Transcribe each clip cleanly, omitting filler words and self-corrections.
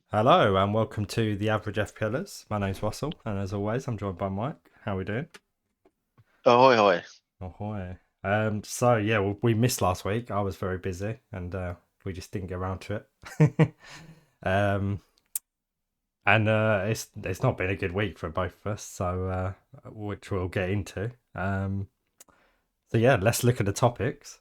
Hello and welcome to the Average FPLers. My name's Russell, and as always, I'm joined by Mike. How are we doing? Ahoy, hoy. Ahoy. We missed last week. I was very busy, and we just didn't get around to it. um, it's not been a good week for both of us, so which we'll get into. Let's look at the topics.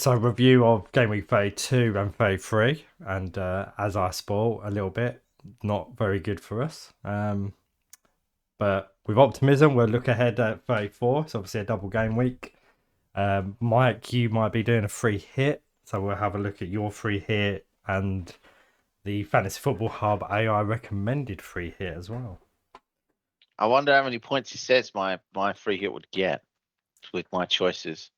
Review of Game Week 32 and 33, and as I spoil a little bit, not very good for us. But with optimism, we'll look ahead at 34. It's obviously a double game week. Mike, you might be doing a free hit, so we'll have a look at your free hit and the Fantasy Football Hub AI recommended free hit as well. I wonder how many points he says my free hit would get with my choices.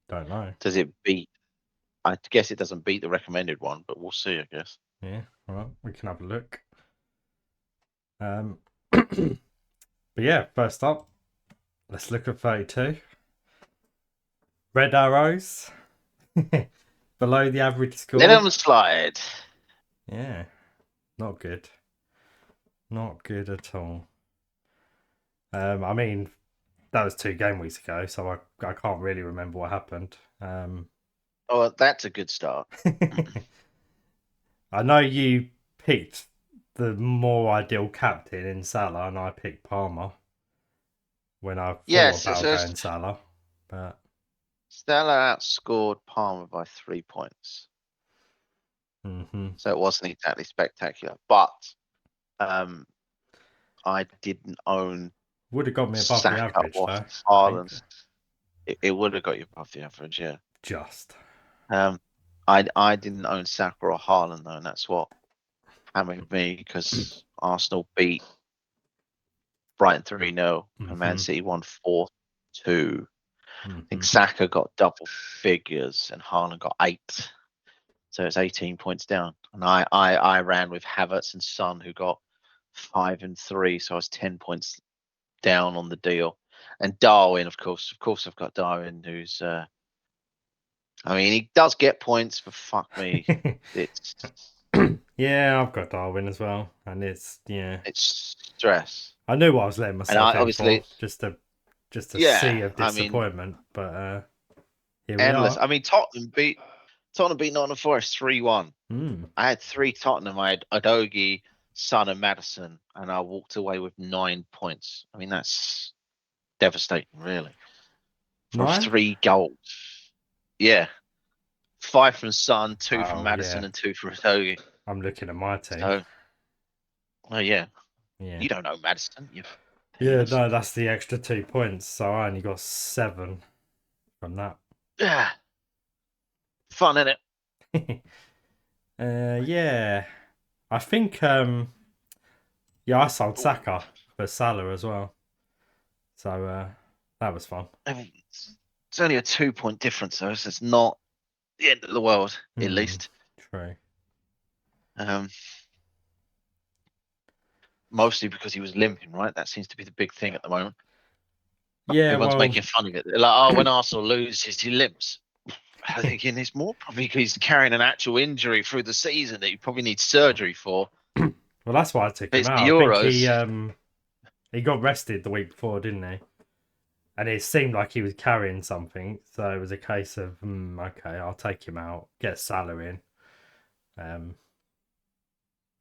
Don't know. Does it beat? I guess it doesn't beat the recommended one, but we'll see, I guess. Yeah, well, we can have a look. But yeah, first up, let's look at 32. Red arrows below the average score. Let them slide. Yeah, not good. Not good at all. I mean, that was 2 game weeks ago, so I can't really remember what happened. Oh, that's a good start. I know you picked the more ideal captain in Salah, and I picked Palmer when I thought Yes, about so going Salah, but Stella outscored Palmer by 3 points, so it wasn't exactly spectacular. But I didn't own would have got me above the Saka average or though. I think Haaland. It would have got you above the average, yeah. just. I didn't own Saka or Haaland though, and that's what hammered me because Arsenal beat Brighton 3-0 and Man City won 4-2. I think Saka got double figures and Haaland got 8. So it's 18 points down. And I ran with Havertz and Son who got 5 and 3. So I was 10 points down on the deal. And Darwin, of course I've got Darwin who's I mean he does get points, but fuck me. It's Yeah, I've got Darwin as well, and it's stress. I knew what I was letting And myself I in for, obviously just a yeah, sea of I mean disappointment, but here we endless. are. I mean Tottenham beat Nottingham Forest 3-1. I had 3 Tottenham. I had Udogie, Son, and Madison, and I walked away with 9 points. I mean, that's devastating, really. From 9? 3 goals. Yeah. 5 from Son, 2 from Oh Madison, yeah, and 2 from Udogie. I'm looking at my team. So, oh, yeah. Yeah, You don't know Madison. You yeah, penis. no, that's the extra 2 points, so I only got 7 from that. Yeah. Fun, innit? Yeah, I think yeah, I sold Saka for Salah as well, so that was fun. It's only a 2-point difference, though, so it's not the end of the world, at least. True. Um, Mostly because he was limping, right? That seems to be the big thing at the moment. Yeah, Everyone's well, making fun of it. They're like, oh, when Arsenal loses, he limps. I think it's more probably because he's carrying an actual injury through the season that he probably needs surgery for. well, that's why I took But him it's the out. I think Euros. he got rested the week before, didn't he? And it seemed like he was carrying something, so it was a case of okay, I'll take him out, get Salah in.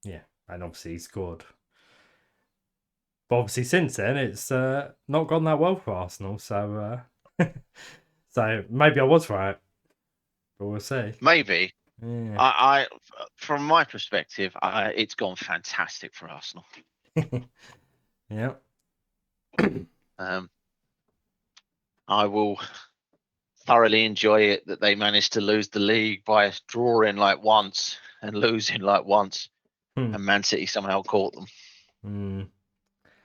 Yeah, and obviously he scored. But obviously since then it's not gone that well for Arsenal, so so maybe I was right, but we'll see. Maybe. Yeah. I from my perspective, it's gone fantastic for Arsenal. Yeah. Um, I will thoroughly enjoy it that they managed to lose the league by drawing like once and losing like once, and Man City somehow caught them.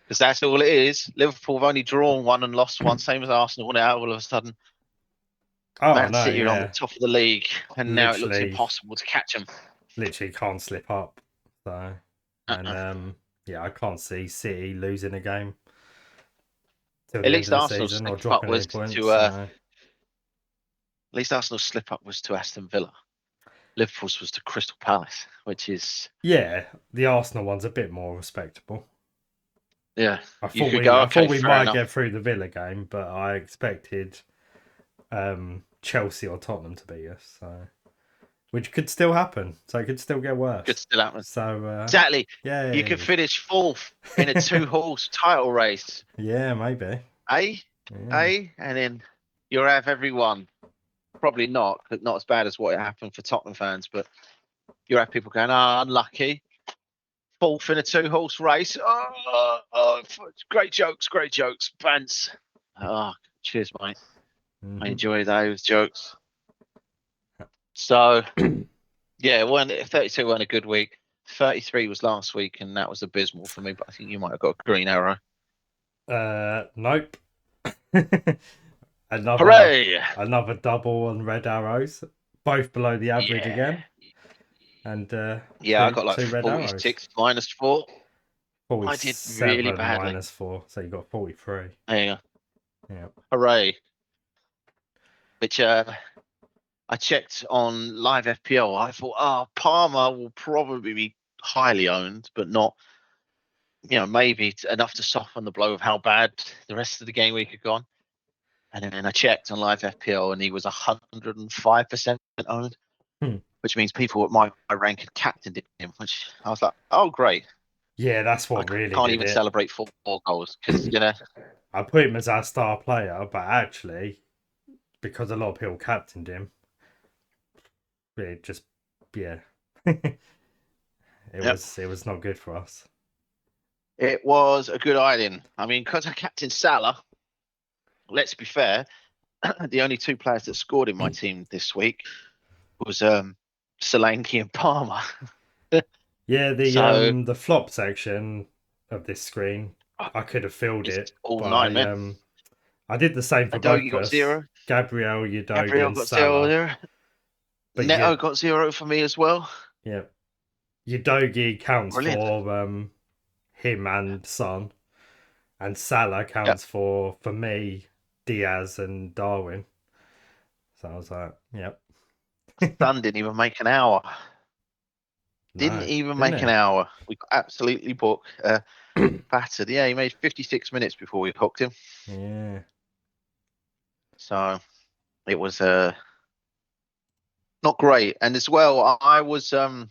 Because that's all it is. Liverpool have only drawn one and lost one, same as Arsenal. Now all of a sudden, Oh Man no, City are on the yeah. top of the league, and now it looks Literally impossible to catch them. literally can't slip up. So and yeah, I can't see City losing a game till At the end least of the Arsenal season or slip up dropping any was points. to So At least Arsenal's slip up was to Aston Villa. Liverpool's was to Crystal Palace, which is Yeah, the Arsenal one's a bit more respectable. yeah. I You thought could we go, I okay, thought we fair might enough. get through the Villa game, but I expected Chelsea or Tottenham to beat us, so which could still happen. So it could still get worse. Could still happen. So Exactly. You could yay. finish fourth in a 2-horse title race. Yeah, maybe. Eh? Yeah. Eh? And then you'll have everyone. Probably not as bad as what happened for Tottenham fans, but you'll have people going, unlucky. Fourth in a 2-horse race. Great jokes, Bants. Oh, cheers, mate. I enjoy those jokes. So, yeah, 32 weren't a good week. 33 was last week, and that was abysmal for me, but I think you might have got a green arrow. Nope. Hooray! Another double on red arrows, both below the average again. And yeah, I got like two red 46 arrows. -4. 47 I did really badly. -4, so you got 43. There you go. Yeah. Hooray! Which I checked on live FPL. I thought, Palmer will probably be highly owned, but not, maybe enough to soften the blow of how bad the rest of the game week had gone. And then I checked on live FPL, and he was 105% owned, which means people at my rank had captained him. Which I was like, oh great. Yeah, that's what really can't did even it. celebrate 4 goals because I put him as our star player, but actually, because a lot of people captained him, it just it was not good for us. It was a good idea. I mean, because I captained Salah, let's be fair, the only 2 players that scored in my team this week was Solanke and Palmer. Yeah, the flop section of this screen, I could have filled it, all but I did the same for both of us. Got 0. Gabriel got Salah. 0. But Neto got 0 for me as well. Yeah. Udogi counts for him and Son. And Salah counts for me, Diaz and Darwin. So I was like, yep. Son didn't even make an hour. Didn't make an hour. We got absolutely battered. Yeah, he made 56 minutes before we hooked him. Yeah. So it was not great. And as well, I was so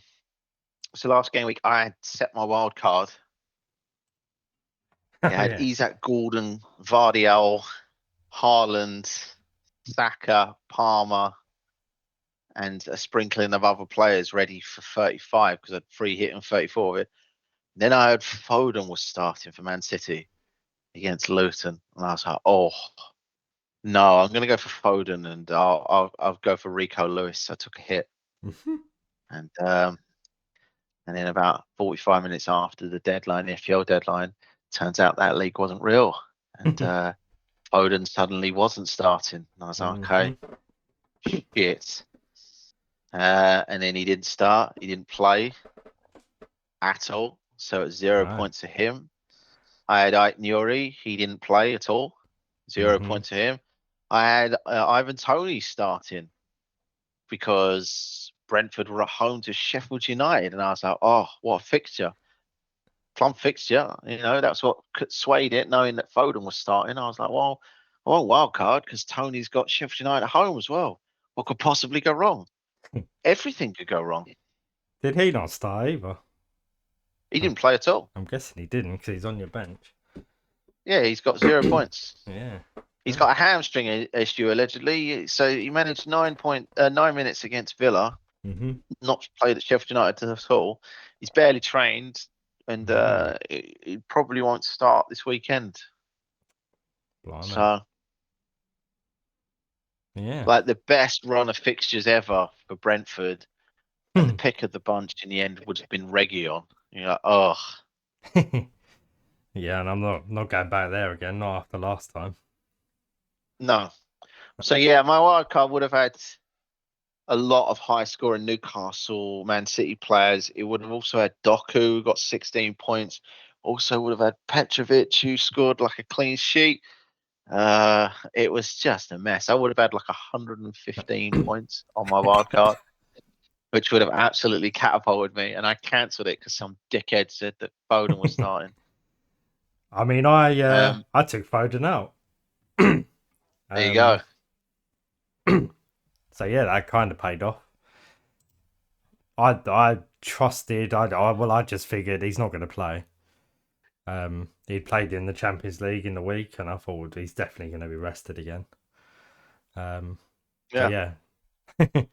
last game week I had set my wild card. I had Isaac Gordon, Vardiel, Haaland, Saka, Palmer, and a sprinkling of other players ready for 35 because I'd free hit and 34 of it. Then I heard Foden was starting for Man City against Luton, and I was like, "Oh no, I'm going to go for Foden, and I'll go for Rico Lewis." I took a hit, and then about 45 minutes after the deadline, the FPL deadline, turns out that league wasn't real, and Foden suddenly wasn't starting, and I was like, "Okay, shit." And then he didn't start. He didn't play at all. So it's 0 points to him. I had Ait Nuri. He didn't play at all. 0 points to him. I had Ivan Toney starting because Brentford were at home to Sheffield United. And I was like, oh, what a fixture. Plum fixture. That's what swayed it, knowing that Foden was starting. I was like, well, I want wild card because Tony's got Sheffield United at home as well. What could possibly go wrong? Everything could go wrong. Did he not start either? He didn't play at all. I'm guessing he didn't because he's on your bench. Yeah, he's got 0 points. Yeah. He's got a hamstring issue allegedly. So he managed 9 minutes against Villa. Not played at Sheffield United at all. He's barely trained, and he probably won't start this weekend. Blimey. So, yeah, like the best run of fixtures ever for Brentford, and the pick of the bunch in the end would have been Reguilon. You're like, oh. Yeah, and I'm not going back there again. Not after last time. No. So yeah, my wild card would have had a lot of high-scoring Newcastle, Man City players. It would have also had Doku, who got 16 points. Also would have had Petrovic, who scored like a clean sheet. It was just a mess. I would have had like 115 points on my wild card, which would have absolutely catapulted me. And I cancelled it because some dickhead said that Foden was starting. I mean, I took Foden out. There you go. So yeah, that kind of paid off. I trusted. I just figured he's not going to play. He'd played in the Champions League in the week, and I thought he's definitely going to be rested again. So Yeah. yeah.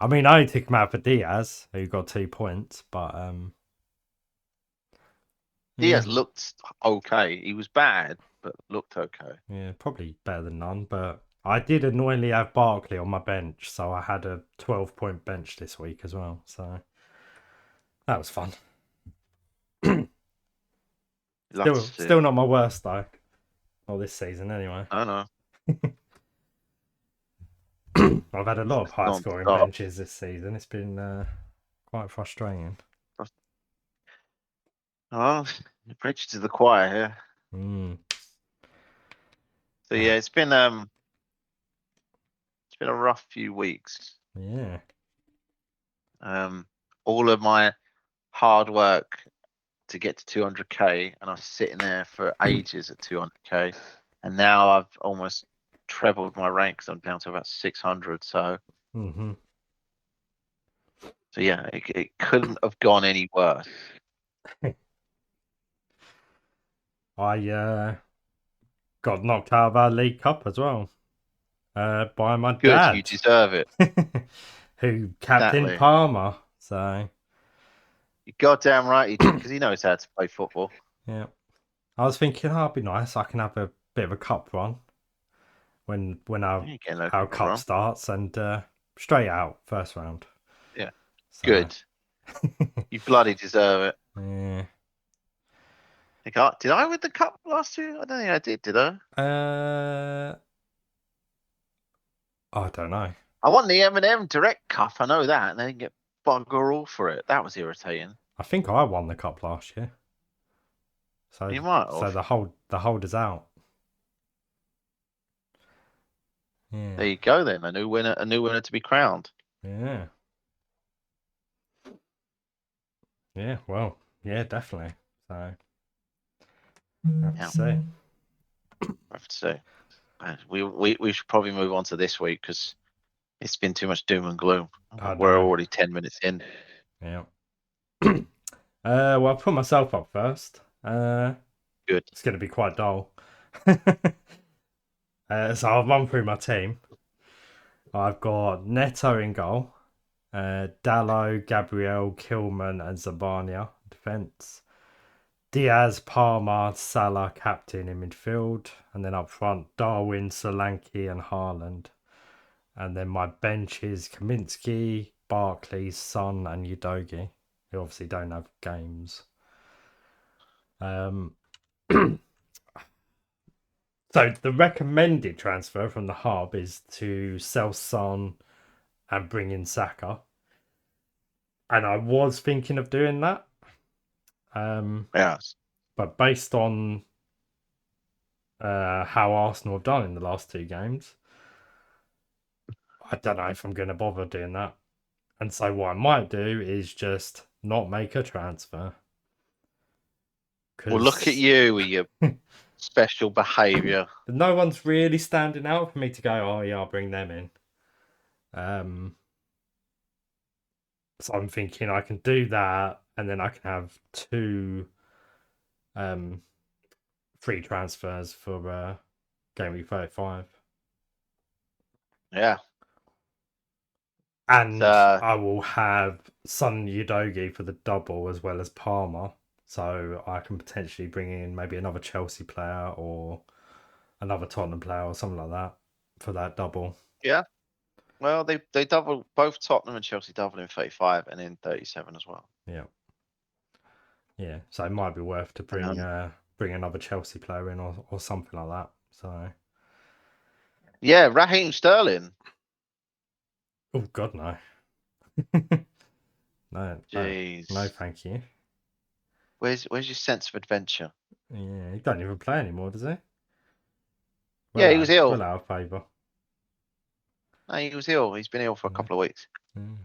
I mean, I only took him out for Diaz, who got 2 points, but Diaz yeah, looked okay. He was bad, but looked okay. yeah, probably better than none. But I did annoyingly have Barkley on my bench, so I had a 12-point bench this week as well. So that was fun. Love to see Still it. not my worst though. Not this season anyway. I know. I've had a lot of high scoring Non-stop. benches this season. It's been quite frustrating. Oh, preach to the choir here. Mm. So yeah, it's been a rough few weeks. Yeah. All of my hard work to get to 200k, and I was sitting there for ages at 200k, and now I've almost trebled my ranks. I'm down to about 600. So Mm-hmm. yeah, it couldn't have gone any worse. I got knocked out of our League Cup as well by my Good, you dad, deserve it. who captained Exactly. Parma. So You goddamn right he did, because he knows how to play football. yeah, I was thinking, oh, it'd be nice. I can have a bit of a cup run when You ain't getting no our cover cup run. starts, and straight out first round. Yeah, So good. You bloody deserve it. yeah. Did I win the cup last year? I don't think I did I? I don't know. I won the M&M Direct Cup. I know that, and they didn't get bugger all for it. That was irritating. I think I won the cup last year. So You might so have. the holder's out. Yeah. There you go then. A new winner to be crowned. Yeah. Yeah. Well, yeah, definitely. So Yeah, let's see. I have to say. We should probably move on to this week because it's been too much doom and gloom. I We're know. already 10 minutes in. Yeah. Well, I'll put myself up first. Good. It's going to be quite dull. So I'll run through my team. I've got Neto in goal, Dallo, Gabriel, Kilman, and Zabania defense. Diaz, Palmer, Salah, captain in midfield, and then up front, Darwin, Solanke, and Haaland. And then my bench is Kaminsky, Barkley, Son, and Udogi, who obviously don't have games. So the recommended transfer from the hub is to sell Son and bring in Saka. And I was thinking of doing that. Yes. But based on how Arsenal have done in the last 2 games, I don't know if I'm going to bother doing that. And so what I might do is just not make a transfer. Well, look at Because you with your special behaviour. no one's really standing out for me to go, oh yeah, I'll bring them in. So I'm thinking I can do that, and then I can have 2 free transfers for game week 35. Yeah. And I will have Son Udogi for the double as well as Palmer. So I can potentially bring in maybe another Chelsea player or another Tottenham player or something like that for that double. Yeah. Well, they double, both Tottenham and Chelsea double in 35 and in 37 as well. Yeah. Yeah. So it might be worth to bring another Chelsea player in or something like that. So yeah, Raheem Sterling. oh god no. No, Jeez. thank you. Where's your sense of adventure? Yeah, he don't even play anymore, does he? Yeah, he was ill. well out of favour. No, he was ill. He's been ill for a Yeah. couple of weeks.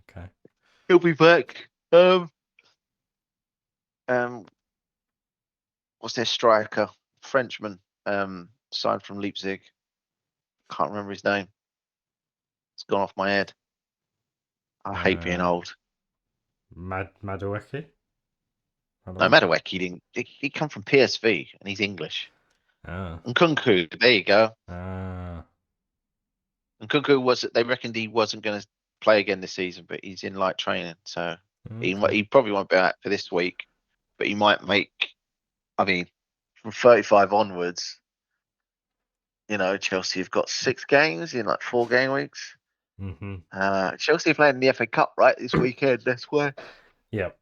Okay. He'll be back. Um, what's their striker? Frenchman. Signed from Leipzig. Can't remember his name. It's gone off my head. I hate being old. Madueke? No matter what, he didn't. He come from PSV and he's English. Ah. And Kunku, there you go. Ah. And Kunku was. They reckoned he wasn't going to play again this season, but he's in light training, so Okay. he probably won't be out for this week. But he might make. I mean, from 35 onwards, Chelsea have got 6 games in like 4 game weeks. Mm-hmm. Chelsea are playing in the FA Cup right this weekend. That's why. Yep.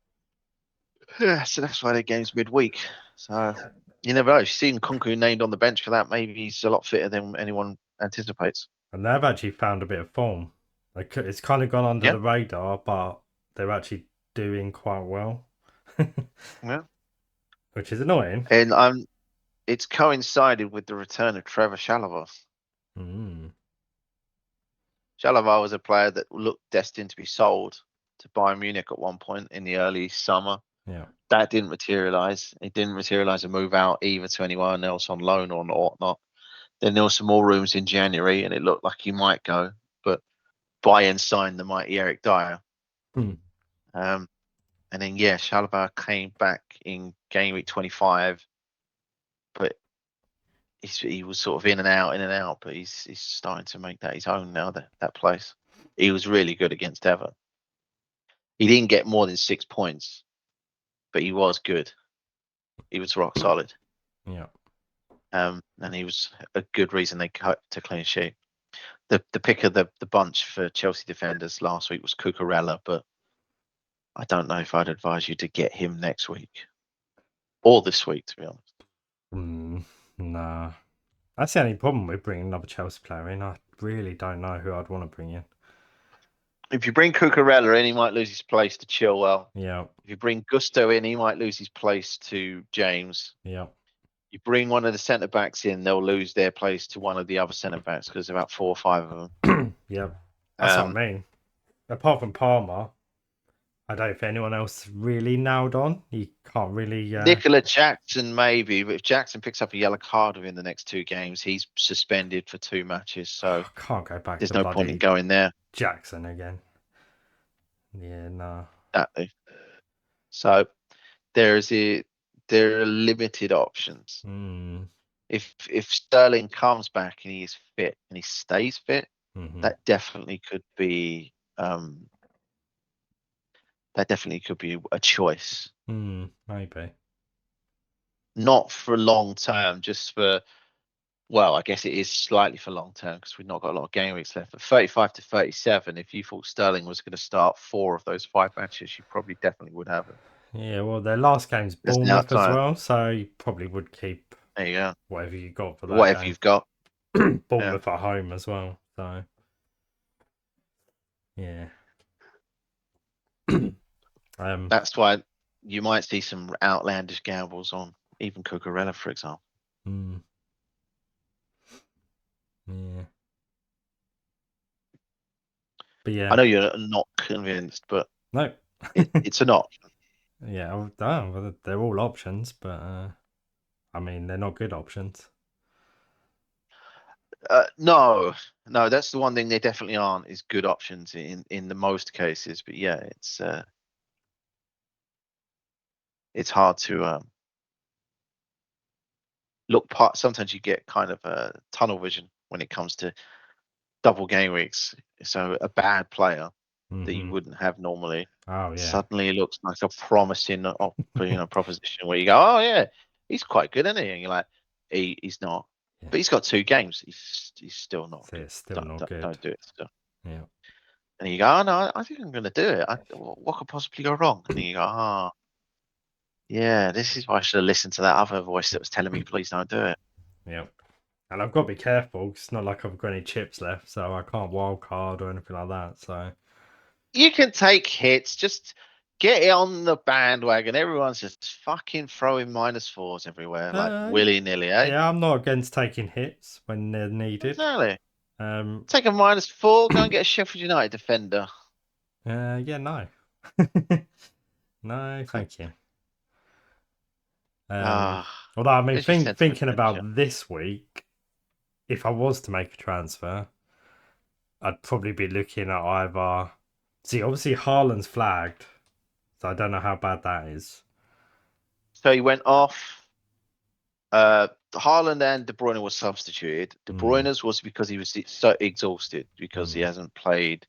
Yeah, so that's why their game's midweek. So you never know. Seeing Kunku named on the bench for that, maybe he's a lot fitter than anyone anticipates. And they've actually found a bit of form. Like it's kind of gone under Yeah, the radar, but they're actually doing quite well, yeah. which is annoying. And it's coincided with the return of Trevor Chalobah. Mm. Chalobah was a player that looked destined to be sold to Bayern Munich at one point in the early summer. Yeah. That didn't materialize. It didn't materialize a move out either to anyone else on loan or whatnot. Then there were some more rooms in January, and it looked like he might go, but Bayern signed the mighty Eric Dyer. Mm. And then Chalobah came back in game week 25, but he was sort of in and out. But he's starting to make that his own now. That place, he was really good against Everton. He didn't get more than 6 points, but he was good. He was rock solid. Yeah. And he was a good reason they cut to clean sheet. The pick of the bunch for Chelsea defenders last week was Cucurella, but I don't know if I'd advise you to get him next week or this week, to be honest. Nah. That's the only problem with bringing another Chelsea player in. I really don't know who I'd want to bring in. If you bring Cucurella in, he might lose his place to Chilwell. Yeah. If you bring Gusto in, he might lose his place to James. Yeah. You bring one of the centre backs in, they'll lose their place to one of the other centre backs because about 4 or 5 of them. Yeah. That's what I them. mean. Apart from Palmer, I don't think anyone else really nailed on. You can't really. Nicola Jackson, maybe, but if Jackson picks up a yellow card within the next 2 games, he's suspended for 2 matches. So can't go back there's to no point in bloody going there. Jackson again. Yeah, no. Exactly. So there are limited options. Mm. If Sterling comes back and he is fit and he stays fit, that definitely could be a choice. Maybe. Not for long term, just for, well, I guess it is slightly for long term because we've not got a lot of game weeks left. But 35 to 37, if you thought Sterling was going to start 4 of those 5 matches, you probably definitely would have him. Yeah, well, their last game's There's now Bournemouth as time. well, so you probably would keep There you go. whatever you got for that Whatever game. you've got. Bournemouth at home as well, so yeah. That's why you might see some outlandish gambles on even Cucurella, for example. Yeah. But yeah. I know you're not convinced, but no, it's an option. Yeah, they're all options, but I mean they're not good options. No, that's the one thing they definitely aren't, is good options in the most cases. But yeah, it's hard to look part. Sometimes you get kind of a tunnel vision when it comes to double game weeks. So a bad player that you wouldn't have normally, suddenly looks like a promising proposition where you go, oh yeah, he's quite good, isn't he? And you're like, he's not. Yeah. But he's got 2 games. He's still not good. It's still not good. Don't do it still. Yeah. And you go, oh no, I think I'm going to do it. What could possibly go wrong? And you go, oh, yeah, this is why I should have listened to that other voice that was telling me, please don't do it. Yeah. And I've got to be careful. It's not like I've got any chips left, so I can't wild card or anything like that. So you can take hits. Just Get it on the bandwagon. Everyone's just fucking throwing -4s everywhere, like willy-nilly, eh? Yeah, I'm not against taking hits when they're needed. Exactly. Um, Take a -4, go and get a Sheffield United defender. yeah, no. No, thank you. Ah, Although, I mean, gives you sentiment, thinking doesn't you? about this week, if I was to make a transfer, I'd probably be looking at either. See, obviously, Haaland's flagged, so I don't know how bad that is. So he went off. Haaland and De Bruyne was substituted. De Bruyne's was because he was so exhausted because he hasn't played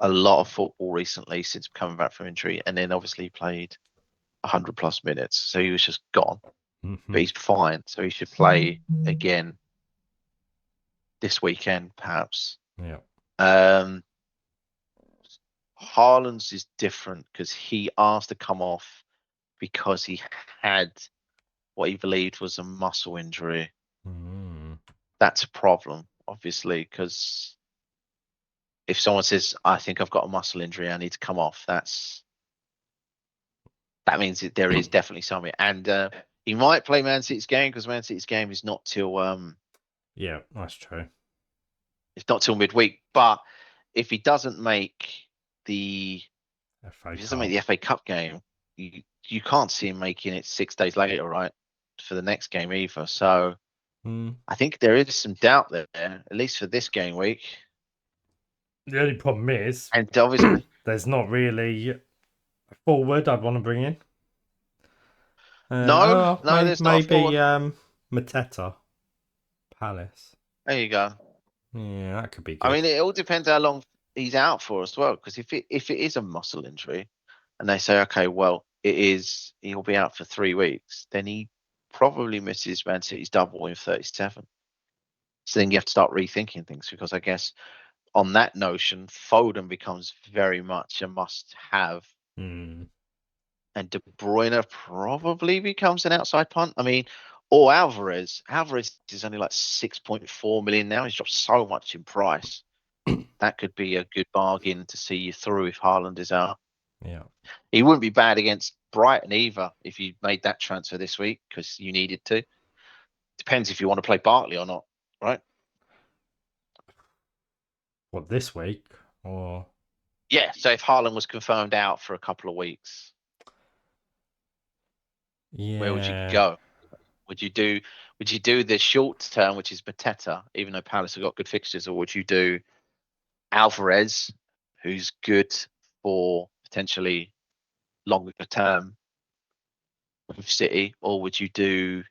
a lot of football recently since coming back from injury, and then obviously he played 100+ minutes, so he was just gone. But he's fine, so he should play again this weekend, perhaps. Yeah. Haaland's is different because he asked to come off because he had what he believed was a muscle injury. That's a problem, obviously, because if someone says, "I think I've got a muscle injury, I need to come off," that means that there is definitely something. And he might play Man City's game because Man City's game is not till Yeah, that's true. it's not till midweek. But if he doesn't make the FA Cup game, you can't see him making it 6 days later, right? For the next game either. So I think there is some doubt there, at least for this game week. The only problem is, And obviously, there's not really a forward I'd want to bring in. no, there's not a Maybe forward. Mateta, Palace. There you go. Yeah, that could be I good. mean, it all depends how long he's out for as well. Because if it is a muscle injury, and they say, okay, well, he'll be out for 3 weeks, then he probably misses Man City's double in 37. So then you have to start rethinking things because I guess on that notion, Foden becomes very much a must-have, and De Bruyne probably becomes an outside punt. I mean, or Alvarez. Alvarez is only like 6.4 million now. He's dropped so much in price. That could be a good bargain to see you through if Haaland is out. Yeah. He wouldn't be bad against Brighton either if you made that transfer this week because you needed to. Depends if you want to play Barkley or not, right? What, this week or? Yeah. So if Haaland was confirmed out for a couple of weeks, where would you Yeah. go? Would you do the short term, which is Mateta, even though Palace have got good fixtures, or would you do Alvarez, who's good for potentially longer term with City, or would you do?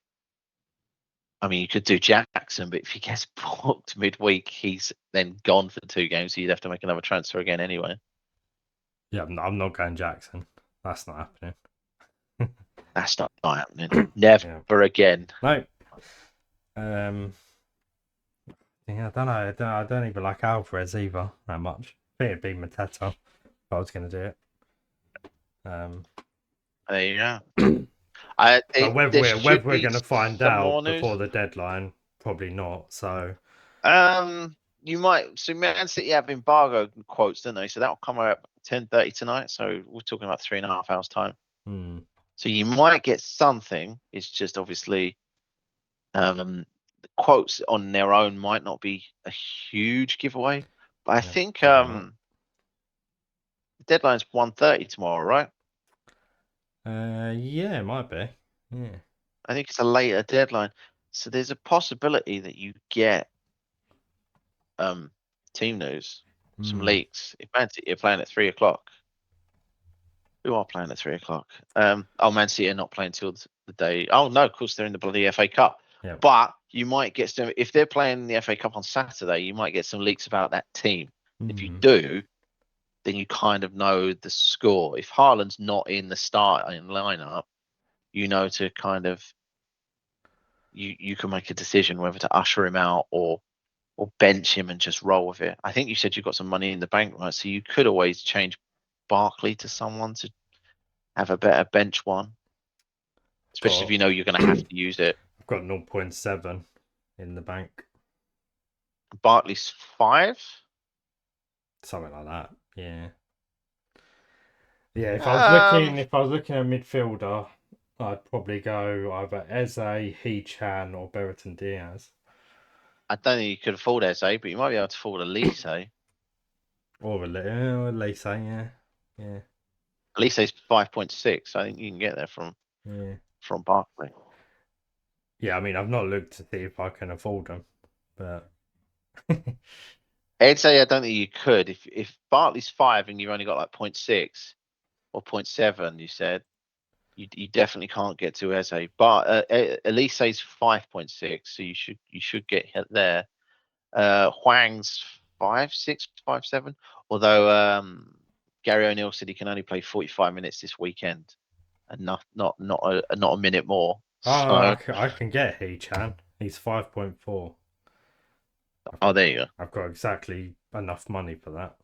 I mean, you could do Jackson, but if he gets booked midweek, he's then gone for 2 games. So you'd have to make another transfer again anyway. Yeah, I'm not going Jackson. That's not happening. That's not happening. Never again. No. Yeah, I don't know. I don't even like Alvarez either that much. I think it'd be Mateta if I was going to do it. There you go. But There whether should we're be going to find some more out news. before the deadline, probably not. So You might. So Man City have embargo quotes, don't they? So that'll come out at 10:30 tonight. So we're talking about 3.5 hours time. So you might get something. It's just obviously the quotes on their own might not be a huge giveaway. But I think the deadline's 1:30 tomorrow, right? yeah, it might be. Yeah. I think it's a later deadline. So there's a possibility that you get team news, some leaks. If Man City are playing at 3 o'clock, who are playing at 3 o'clock? Man City are not playing till the day. Oh no, of course they're in the bloody FA Cup. Yeah. But you might get some if they're playing the FA Cup on Saturday. You might get some leaks about that team. If you do, then you kind of know the score. If Haaland's not in the starting lineup, you know to kind of you can make a decision whether to usher him out or bench him and just roll with it. I think you said you've got some money in the bank, right? So you could always change Barkley to someone to have a better bench one, especially if you know you're going to have to use it. I've got 0.7 in the bank. Barkley's 5, something like that. Yeah. Yeah, Um, if I was looking at midfielder, I'd probably go either Eze, He-Chan, or Bertrand Diaz. I don't think you could afford Eze, but you might be able to afford Elise. Or Elise, yeah. Yeah. Elise's 5.6. I think you can get there Yeah. from Barkley. Yeah, I mean, I've not looked to see if I can afford them, but Eze, I don't think you could. If Barkley's 5 and you've only got like 0.6 or 0.7, you said you definitely can't get to Eze. But Elise's 5.6, so you should get hit there. Huang's 5.6, 5.7. Although Gary O'Neill said he can only play 45 minutes this weekend, and not a minute more. So, I can get He-Chan. He's 5.4. oh, there you go. I've got exactly enough money for that.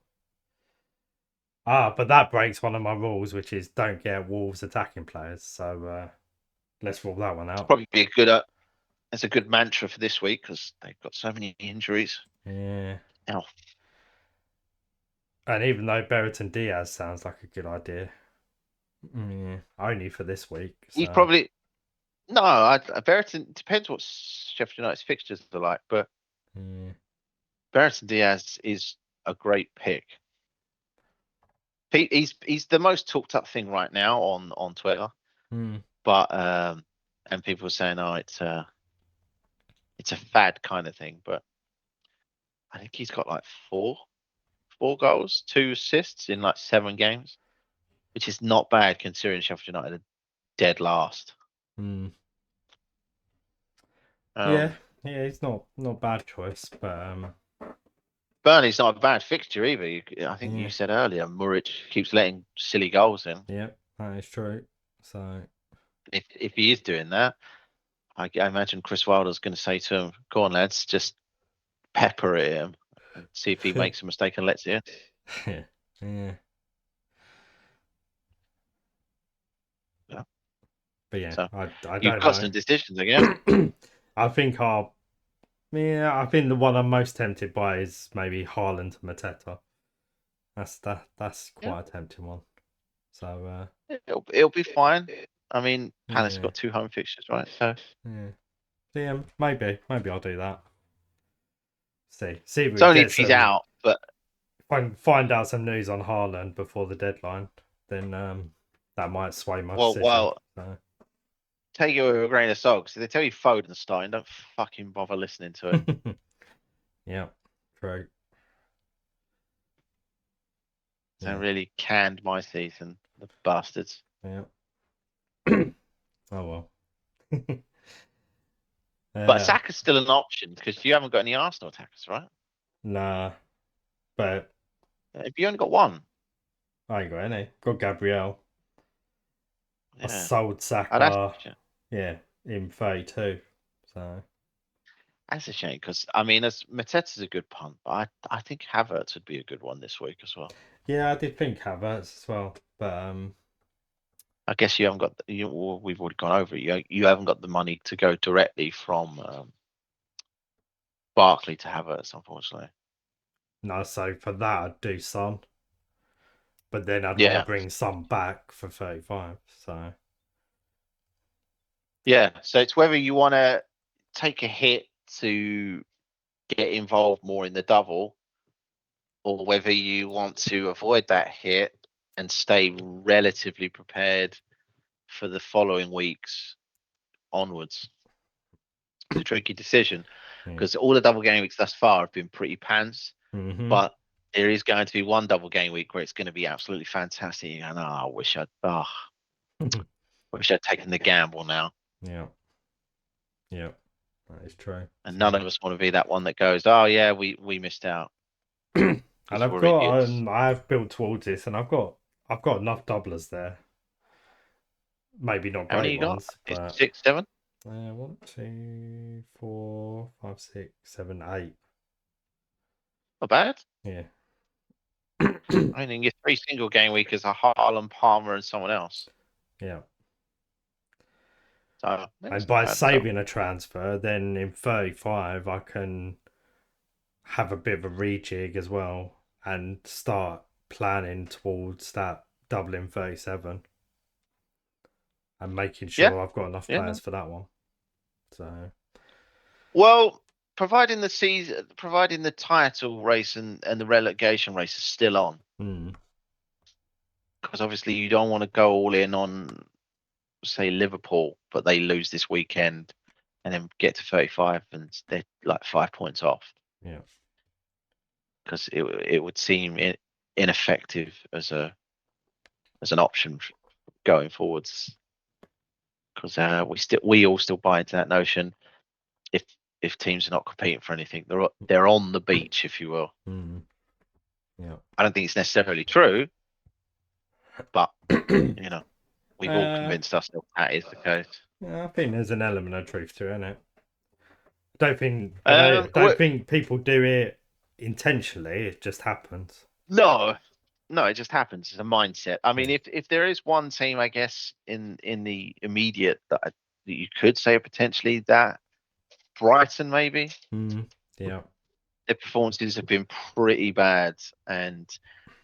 Ah, but that breaks one of my rules, which is don't get Wolves attacking players. So let's rule that one It's out. probably be a good. It's a good mantra for this week because they've got so many injuries. Yeah. Now, And even though Bertrand Diaz sounds like a good idea, yeah, only for this week. he's So probably no. Brereton depends what Sheffield United's fixtures are like, but yeah. Brereton Diaz is a great pick. He's the most talked up thing right now on Twitter, Mm, but and people are saying, oh, it's a fad kind of thing, but I think he's got like four goals, 2 assists in like 7 games, which is not bad considering Sheffield United are dead last. mm. Yeah, Um, yeah, he's not bad choice, but Burnley's not a bad fixture either. I think you yeah, said earlier, Muric keeps letting silly goals in. yeah, that is true. So If he is doing that, I imagine Chris Wilder's going to say to him, "Go on, lads, just pepper at him and see if he makes a mistake and lets it in." yeah, yeah. Yeah. But yeah, So I you've don't got know. some decisions, I guess. I think I think the one I'm most tempted by is maybe Haaland to Mateta. That's Yeah, quite a tempting one. So it'll be fine. I mean, Palace have yeah, got 2 home fixtures, right? So yeah. So, yeah, maybe I'll do that. See if it's we only get if he's some out, but find out some news on Haaland before the deadline. Then that might sway my decision. well, So. take it with a grain of salt. So they tell you Foden's starting, don't fucking bother listening to it. Yeah, true. They Yeah, really canned my season, the bastards. yeah. Oh well. But uh, Saka's still an option because you haven't got any Arsenal attackers, right? nah, but If you only got one, I ain't got any. Got Gabriel. I yeah. sold Oh, that's Saka. a shame. Yeah, in 32. So That's a shame because I mean, as Mateta's a good punt, but I think Havertz would be a good one this week as well. yeah, I did think Havertz as well, but I guess you haven't got well, we've already gone over it. You haven't got the money to go directly from Barkley to Havertz, unfortunately. no. So for that, I'd do Son, but then I'd want to Yeah, bring Son back for 35. So yeah. So it's whether you want to take a hit to get involved more in the double, or whether you want to avoid that hit and stay relatively prepared for the following weeks onwards. It's a tricky decision yeah. because all the double game weeks thus far have been pretty pants, Mm-hmm. but there is going to be one double game week where it's going to be absolutely fantastic. And wish I'd taken the gamble now. Yeah, yeah, that is true. And none So of us want to be that one that goes, "Oh yeah, we missed out and because we're idiots." I've built towards this, and I've got enough doublers there. Maybe not How many great you got? ones, Is but 6, 7? 1, 2, 4, 5, 6, 7, 8. Not bad. Yeah. I mean, your 3 single game week is a Haaland, Palmer, and someone else. Yeah. So yeah, And it's not by bad at all. saving a transfer, then in 35, I can have a bit of a rejig as well and start planning towards that doubling 37 and making Yeah, sure I've got enough yeah. players for that one. So Well, providing the title race and the relegation race is still on, because obviously you don't want to go all in on, say, Liverpool, but they lose this weekend, and then get to 35 and they're like 5 points off, yeah, because it would seem ineffective as an option going forwards. Because we all still buy into that notion. If teams are not competing for anything, they're on the beach, if you will. yeah. I don't think it's necessarily true, but you know, we've all uh, convinced ourselves that is the case. yeah, I think there's an element of truth to it, isn't it? I don't think people do it intentionally. It just happens. No, no, it just happens. It's a mindset. I mean, Yeah. if there is one team, I guess in the immediate that you could say potentially that Brighton maybe. Yeah. Their performances have been pretty bad, and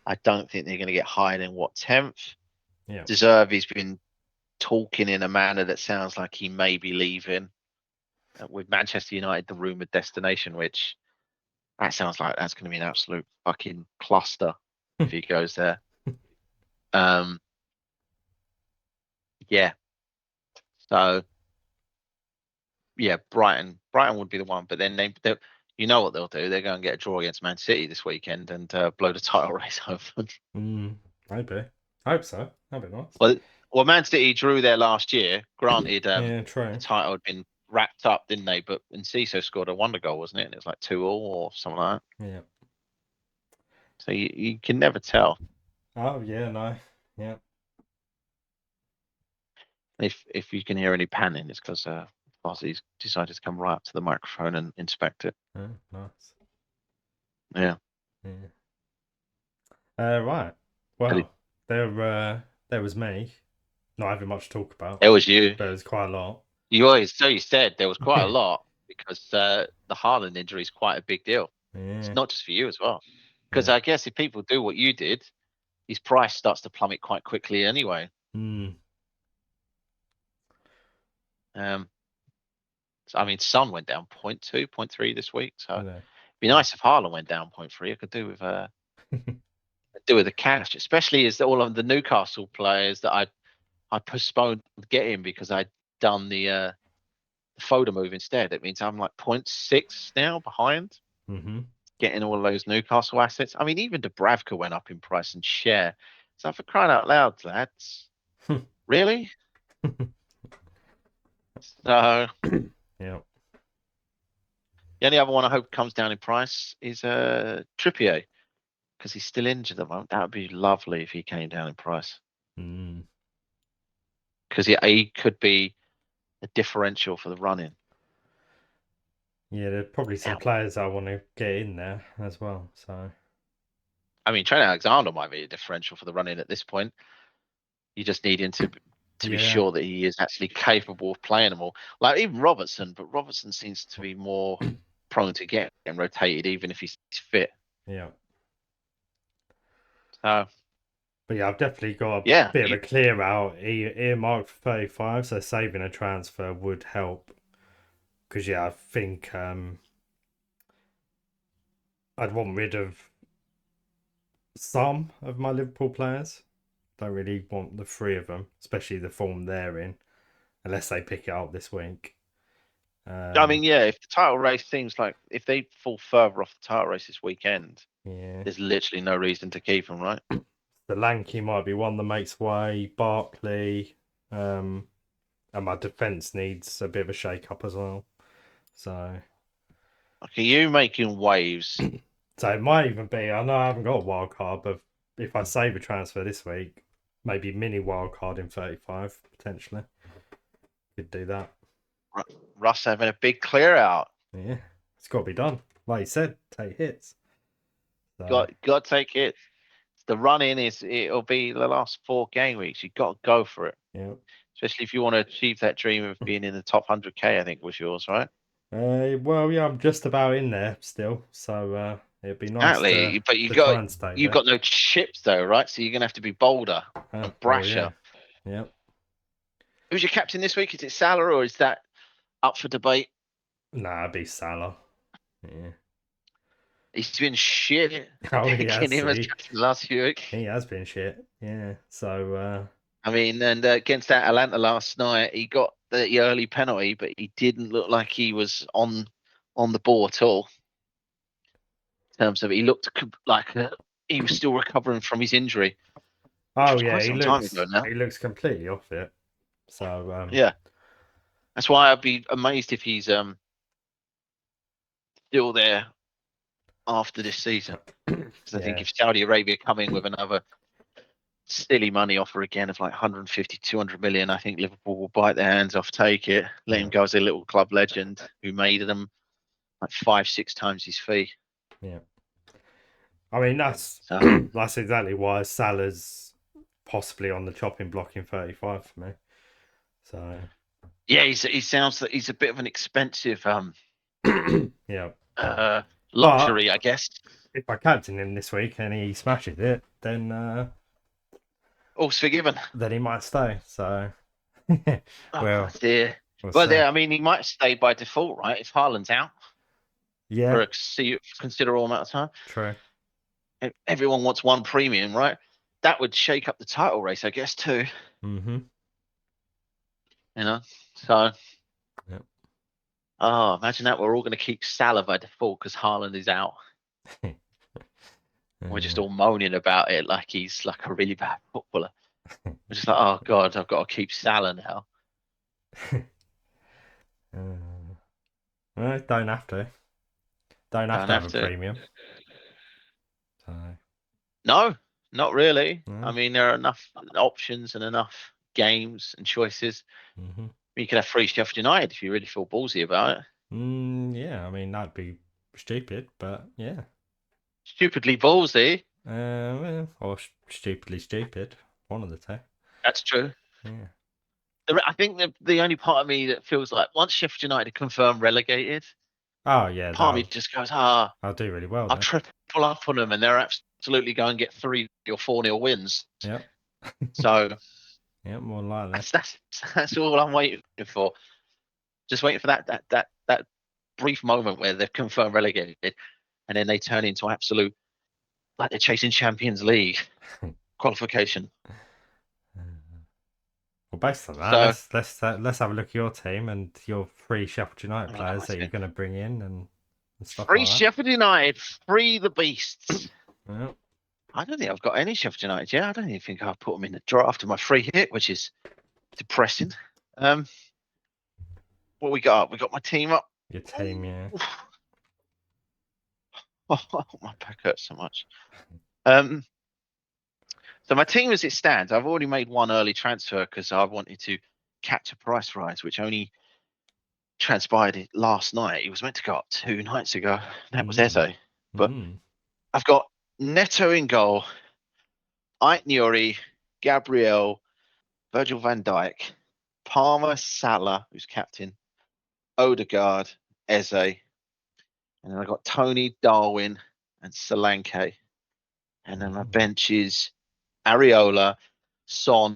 I don't think they're going to get higher than 10th. Yeah. Deservy's been talking in a manner that sounds like he may be leaving. With Manchester United, the rumored destination, which that sounds like that's going to be an absolute fucking cluster if he goes there. Um, yeah. So yeah, Brighton would be the one, but then you know what they'll do? They're going to get a draw against Man City this weekend and blow the title race open. Maybe. I hope so. That'd be nice. Well, Man City drew there last year. Granted, Yeah, the true. title had been wrapped up, didn't they? But Enciso scored a wonder goal, wasn't it? And it was like 2-2 or something like that. Yeah. So you can never tell. Oh yeah, no. Yeah. If you can hear any panning, it's because Fozzie's decided to come right up to the microphone and inspect it. Oh, nice. Yeah. Yeah. Right. Well, there was me. Not having much to talk about, It was you. but it was quite a lot. You said there was quite a lot because the Haaland injury is quite a big deal. It's Yeah. not just for you as well. Because Yeah. I guess if people do what you did, his price starts to plummet quite quickly anyway. Um, so, I mean, Son went down 0.2, 0.3 this week. So it'd be nice if Haaland went down 0.3. I could do with the cash, especially as all of the Newcastle players that I postponed getting because I'd done the Foda move instead. It means I'm like 0.6 now behind getting all of those Newcastle assets. I mean, even Dubravka went up in price and share. So for crying out loud, lads, really? So Yeah. the only other one I hope comes down in price is Trippier, because he's still injured at the moment. That would be lovely if he came down in price, because he could be a differential for the running. Yeah, there's probably some Now, players I want to get in there as well. So I mean, Trent Alexander might be a differential for the running at this point. You just need him to be yeah. sure that he is actually capable of playing them all. Like even Robertson, but Robertson seems to be more prone to getting rotated, even if he's fit. Yeah. So But yeah, I've definitely got a yeah, bit of a clear out earmarked for 35, so saving a transfer would help. Because yeah, I think I'd want rid of some of my Liverpool players. Don't really want the three of them, especially the form they're in, unless they pick it up this week. I mean, yeah. If the title race seems like if they fall further off the title race this weekend, Yeah. there's literally no reason to keep them, right? The Lanky might be one that makes way. Barkley, and my defense needs a bit of a shake up as well. So, Okay, you making waves. so it might even be. I know I haven't got a wild card, but if I save a transfer this week, maybe mini wild card in 35 potentially. Could do that. Russ having a big clear out. Yeah, it's got to be done. Like you said, take hits. So, Got to take it. The run in it'll be the last 4 game weeks. You got to go for it, yeah. especially if you want to achieve that dream of being in the top 100K. I think was yours, right? Well, yeah, I'm just about in there still. So, It'd be nice Exactly, but to try and stay you've there. got no chips though, right? So you're gonna have to be bolder and Oh yeah, brasher. yep. Who's your captain this week? Is it Salah or is that up for debate? Nah, it'd be Salah. Yeah. He's been shit Oh, he picking has. him as captain the last few weeks. He has been shit. Yeah. So I mean, and against that Atlanta last night, he got the early penalty, but he didn't look like he was on the ball at all. In terms of, he looked like he was still recovering from his injury, which oh was yeah, quite some time ago now. he looks completely off it. So Yeah, that's why I'd be amazed if he's still there after this season. Because I think yeah, if Saudi Arabia come in with another silly money offer again of like 150, 200 million, I think Liverpool will bite their hands off, take it, let him go as a little club legend who made them like 5, 6 times his fee. yeah. I mean that's So that's exactly why Salah's possibly on the chopping block in 35 for me. So yeah, he sounds that he's a bit of an expensive yeah. But luxury, I guess. if I captain him this week and he smashes it, All's forgiven. then he might stay. So Oh well, dear. we'll Well, see. there. I mean, he might stay by default, right? If Haaland's out for Yeah, a considerable amount of time. true. Everyone wants one premium, right? That would shake up the title race, I guess, too. Mm-hmm. You know, so Yep. oh, imagine that we're all going to keep Salah by default because Haaland is out. We're just all moaning about it like he's like a really bad footballer. We're just like, oh god, I've got to keep Salah now. Well, don't have to. Don't have Don't to have have a to. premium. So No, not really. I no. mean, there are enough options and enough games and choices. Mm-hmm. You could have free Sheffield United if you really feel ballsy about it. Yeah, I mean that'd be stupid, but yeah. Stupidly ballsy. Or stupidly stupid. One of the two. That's true. Yeah. I think the only part of me that feels like once Sheffield United confirmed relegated, Oh yeah, part of me just goes, I'll do really well I'll then. triple up on them, and they're absolutely going to get 3 or 4-0 wins. Yep. So Yep, more than likely. that's all I'm waiting for. Just waiting for that brief moment where they're confirmed relegated, and then they turn into absolute like they're chasing Champions League qualification. Well, based on that, So let's have a look at your team and your three Sheffield United I'm looking at my players that you're team. going to bring in and stuff Free like Sheffield United, free the beasts. that. Yep. I don't think I've got any Sheffield United. Yeah, I don't even think I've put them in the draft of my free hit, which is depressing. What we got? We got my team up. Your team, yeah. Oh, my back hurts so much. So my team as it stands, I've already made one early transfer because I wanted to catch a price rise, which only transpired last night. It was meant to go up 2 nights ago. That was Eze. But I've got Neto in goal, Ait Nuri, Gabriel, Virgil van Dijk, Palmer, Salah, who's captain, Odegaard, Eze, and then I got Tony, Darwin, and Solanke. And then my bench is Areola, Son,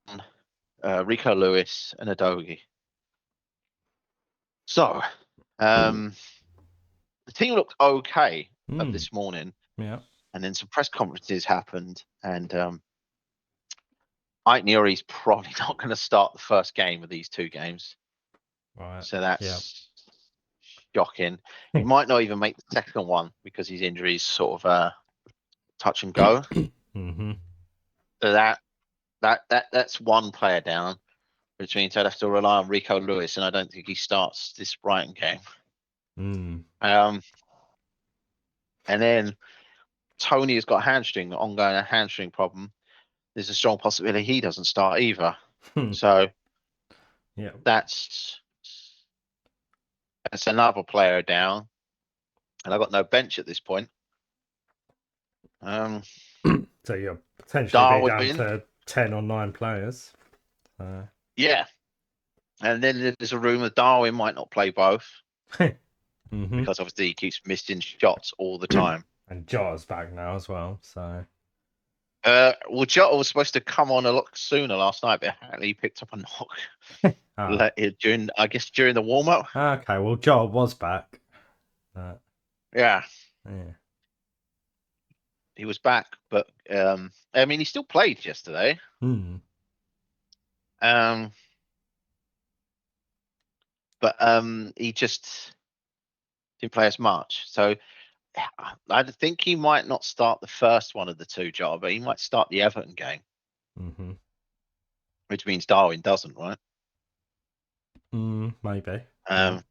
Rico Lewis, and Adogi. So, the team looked okay this morning. Yeah. And then some press conferences happened, and Ait Nuri's probably not going to start the first game of these 2 games. Right. So that's shocking. He might not even make the second one because his injury is sort of touch and go. So that's one player down, which means I'd have to rely on Rico Lewis, and I don't think he starts this Brighton game. And then Tony has got ongoing hamstring problem. There's a strong possibility he doesn't start either. So yeah, that's another player down, and I've got no bench at this point. So you'll potentially be down Darwin, to 10 or 9 players. yeah, and then there's a rumour Darwin might not play both because obviously he keeps missing shots all the time. And Jota's back now as well. So Well, Jota was supposed to come on a lot sooner last night, but apparently he picked up a knock during the warm up. Okay, well Jota was back. Yeah, Yeah. he was back, but I mean, he still played yesterday. Hmm. But he just didn't play as much. So I think he might not start the first one of the two, Jota, but he might start the Everton game, which means Darwin doesn't, right? Maybe. Yeah. Um,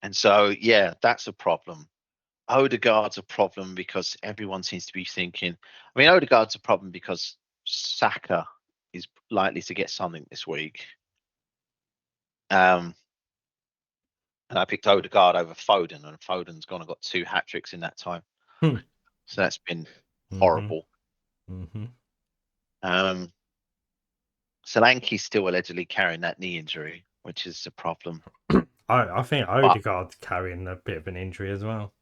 and so yeah, that's a problem. Odegaard's a problem because everyone seems to be thinking. I mean, Odegaard's a problem because Saka is likely to get something this week. And I picked Odegaard over Foden, and Foden's gone and got 2 hat tricks in that time. Hmm. So that's been horrible. Solanke's still allegedly carrying that knee injury, which is a problem. I think Odegaard's carrying a bit of an injury as well.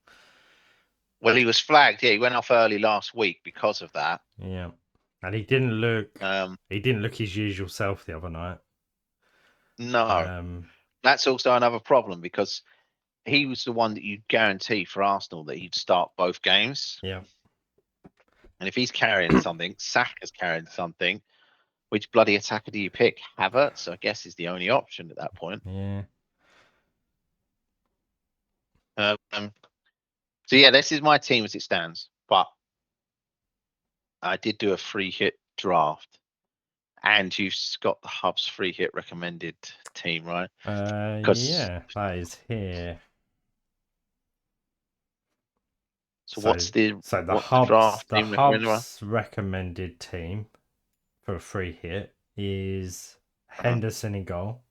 Well, he was flagged. Yeah, he went off early last week because of that. Yeah, and he didn't look his usual self the other night. No, that's also another problem because he was the one that you'd guarantee for Arsenal that he'd start both games. Yeah. And if he's carrying something, Saka's carrying something. Which bloody attacker do you pick? Havertz, I guess, is the only option at that point. Yeah. So yeah, this is my team as it stands. But I did do a free hit draft, and you've got the Hub's free hit recommended team, right? Yeah, that is here. So what's the Hub's draft team recommended team for a free hit is Henderson in goal,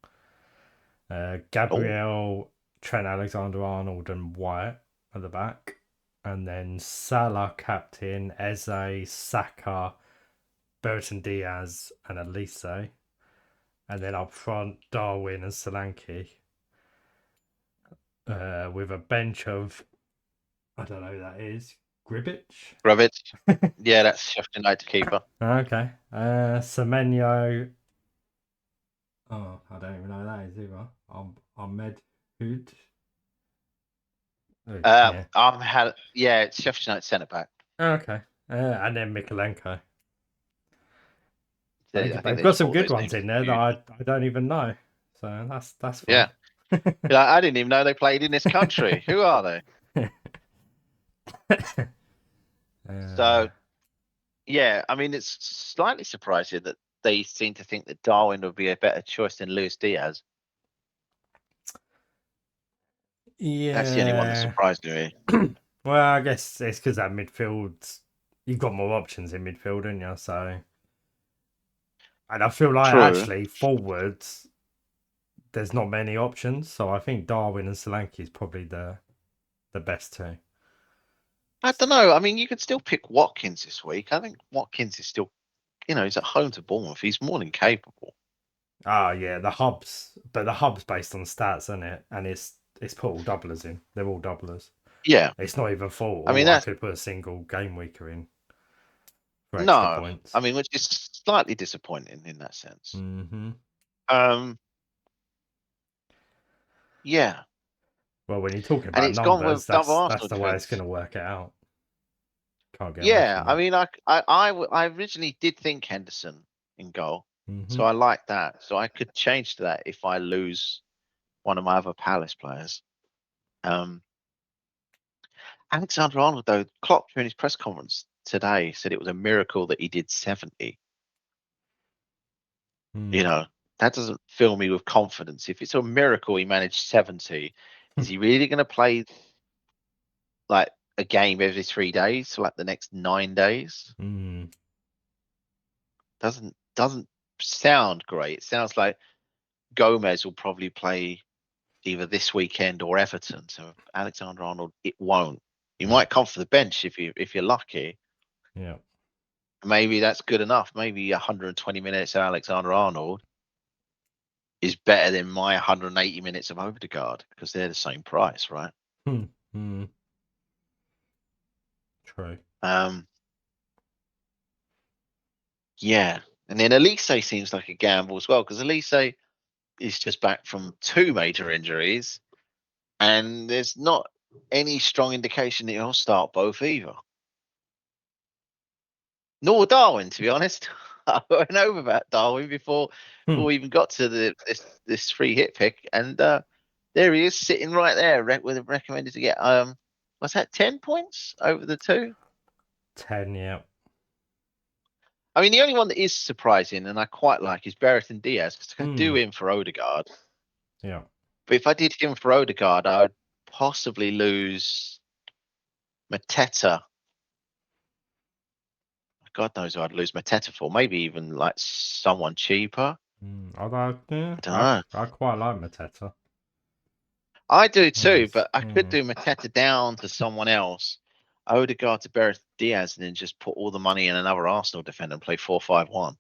Gabriel, Trent Alexander-Arnold, and Wyatt at the back, and then Salah captain, Eze, Saka, Burton Diaz, and Elise, and then up front Darwin and Solanke, with a bench of, I don't know who that is, Gribbage. Yeah, that's Sheffield United keeper. Okay. Semenyo. Oh, I don't even know who that is either. Ahmed Hood. It's Sheffield United centre back. Okay. And then Mikolenko. I think They've got some good ones in there that I don't even know. So that's fun. Yeah. I didn't even know they played in this country. Who are they? So, yeah, I mean, it's slightly surprising that they seem to think that Darwin would be a better choice than Luis Diaz. Yeah. That's the only one that surprised me. Well, I guess it's because that midfield, you've got more options in midfield, haven't you? So, and I feel like actually forwards, there's not many options. So I think Darwin and Solanke is probably the best two. I don't know. I mean, you could still pick Watkins this week. I think Watkins is still, he's at home to Bournemouth. He's more than capable. Oh yeah, the hub's based on stats, isn't it? And it's put all doublers in. They're all doublers. Yeah, it's not even full. I mean, I could put a single game weeker in for extra extra points. I mean, which is slightly disappointing in that sense. Yeah. Well, when you're talking about numbers, that's the way it's going to work it out. Can't get away from that. I mean, I originally did think Henderson in goal, so I like that. So I could change to that if I lose one of my other Palace players. Alexander-Arnold, though, Klopp during his press conference today said it was a miracle that he did 70. That doesn't fill me with confidence. If it's a miracle he managed 70, is he really going to play like a game every 3 days for like the next 9 days? Doesn't sound great. It sounds like Gomez will probably play either this weekend or Everton. So Alexander-Arnold, it won't. You might come for the bench if you're lucky. Yeah. Maybe that's good enough. Maybe 120 minutes of Alexander-Arnold is better than my 180 minutes of Odegaard because they're the same price, right? Hmm. True. Yeah. And then Elise seems like a gamble as well because Elise is just back from 2 major injuries, and there's not any strong indication that he'll start both either. Nor Darwin, to be honest. I went over about Darwin before we even got to this free hit pick, and there he is sitting right there with a recommended to get what's that, 10 points over the 2? 10, yeah. I mean, the only one that is surprising and I quite like is Berethon Diaz because I could do him for Odegaard. Yeah. But if I did him for Odegaard, I would possibly lose Mateta. God knows who I'd lose Mateta for. Maybe even like someone cheaper. I I don't know. quite like Mateta. I do too, Yes. but I could do Mateta down to someone else, Odegaard to Bereth Diaz, and then just put all the money in another Arsenal defender and play 4-5-1.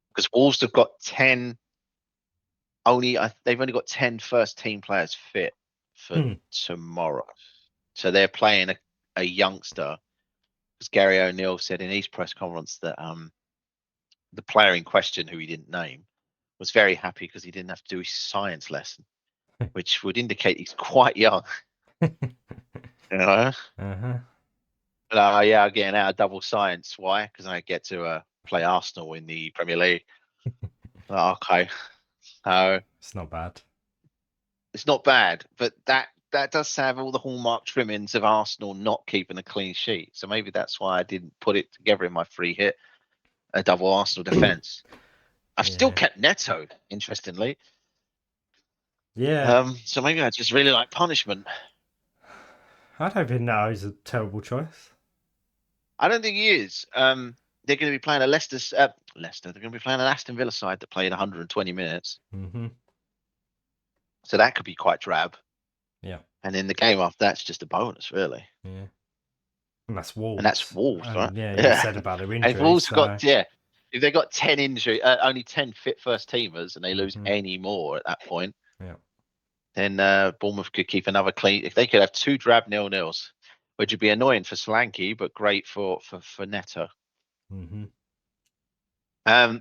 Because Wolves have got 10. They've only got 10 first team players fit for tomorrow, so they're playing a youngster. Because Gary O'Neill said in his press conference that the player in question, who he didn't name, was very happy because he didn't have to do his science lesson, which would indicate he's quite young. You know? But yeah, I'm getting out of double science. Why? Because I get to play Arsenal in the Premier League. Okay. So It's not bad. it's not bad, but that does have all the hallmark trimmings of Arsenal not keeping a clean sheet. So maybe that's why I didn't put it together in my free hit, a double Arsenal defence. I've still kept Neto, interestingly. Yeah. So maybe I just really like punishment. I don't think that is a terrible choice. I don't think he is. They're going to be playing a Leicester. Leicester. They're going to be playing an Aston Villa side that played 120 minutes. So that could be quite drab. Yeah. And then the game after that's just a bonus, really. Yeah. And that's Wolves. And that's Wolves, right? Yeah, you said about their And if injuries. Wolves got if they got 10 injury, only 10 fit first teamers, and they lose any more at that point, then Bournemouth could keep another clean. If they could have 2 drab 0-0s, which would be annoying for Solanke, but great for Neto. So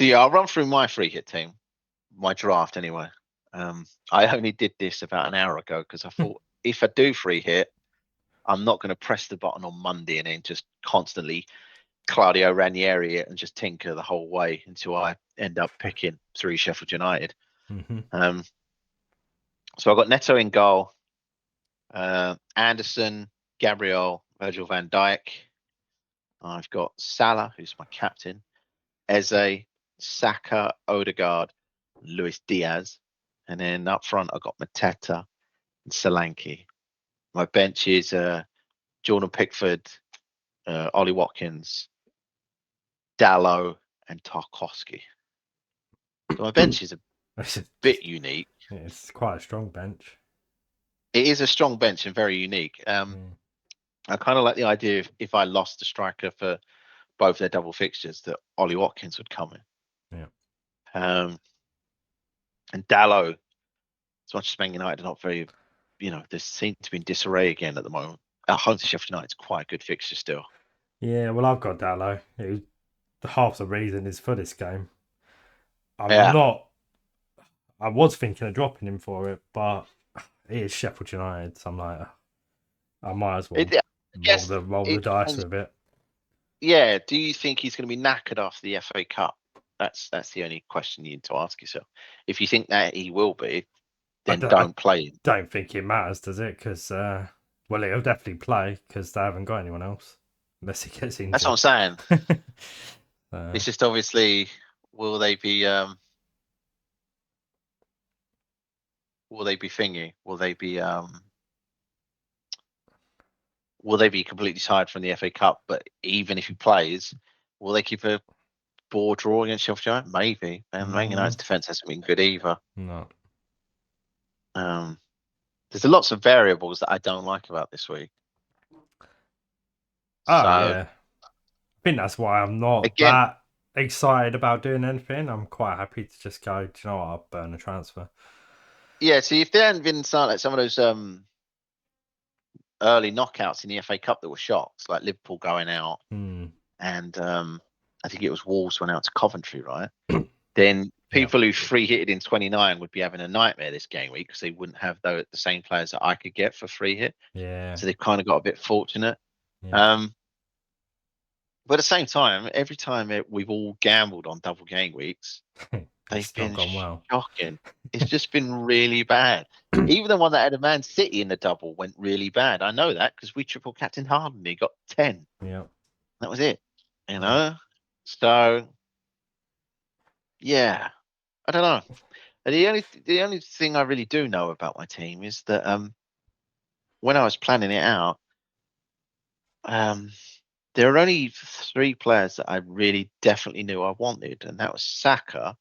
yeah, I'll run through my free hit team, my draft anyway. I only did this about an hour ago because I thought if I do free hit, I'm not going to press the button on Monday and then just constantly Claudio Ranieri it and just tinker the whole way until I end up picking 3 Sheffield United. So I got Neto in goal, Anderson, Gabriel, Virgil van Dijk. I've got Salah, who's my captain, Eze, Saka, Odegaard, Luis Diaz. And then up front, I've got Mateta and Solanke. My bench is Jordan Pickford, Ollie Watkins, Dallo, and Tarkowski. So my bench is a bit unique. It's quite a strong bench. It is a strong bench and very unique. I kind of like the idea if I lost the striker for both their double fixtures, that Ollie Watkins would come in. And Dallo, as much as Man United are not very, they seem to be in disarray again at the moment. At home to Sheffield United is quite a good fixture still. Yeah, well, I've got Dallo. Half the reason is for this game. I was thinking of dropping him for it, but it is Sheffield United, so I'm like, I might as well roll the dice with it. Yeah, do you think he's going to be knackered after the FA Cup? That's the only question you need to ask yourself. If you think that he will be, then don't play him. Don't think it matters, does it? Because well, he'll definitely play because they haven't got anyone else unless he gets injured. That's what I'm saying. It's just obviously, will they be thingy? Will they be completely tired from the FA Cup? But even if he plays, will they keep a ball draw against Sheffield United? Maybe. And Man United's defense hasn't been good either. No. There's lots of variables that I don't like about this week. Yeah. I think that's why I'm not that excited about doing anything. I'm quite happy to just go, do you know what, I'll burn a transfer. Yeah, see, if there hadn't been like some of those early knockouts in the FA Cup that were shocks, like Liverpool going out, and I think it was Wolves went out to Coventry, right? Then people who free hitted in 29 would be having a nightmare this game week because they wouldn't have the same players that I could get for free hit. Yeah. So they've kind of got a bit fortunate. Yeah. But at the same time, every time we've all gambled on double game weeks, they've It's not been gone well. shocking. It's just been really bad. Even the one that had a Man City in the double went really bad. I know that because we triple captain Haaland. He got 10. Yeah. That was it. You know? So, yeah. I don't know. The only thing I really do know about my team is that when I was planning it out, there are only 3 players that I really definitely knew I wanted, and that was Saka,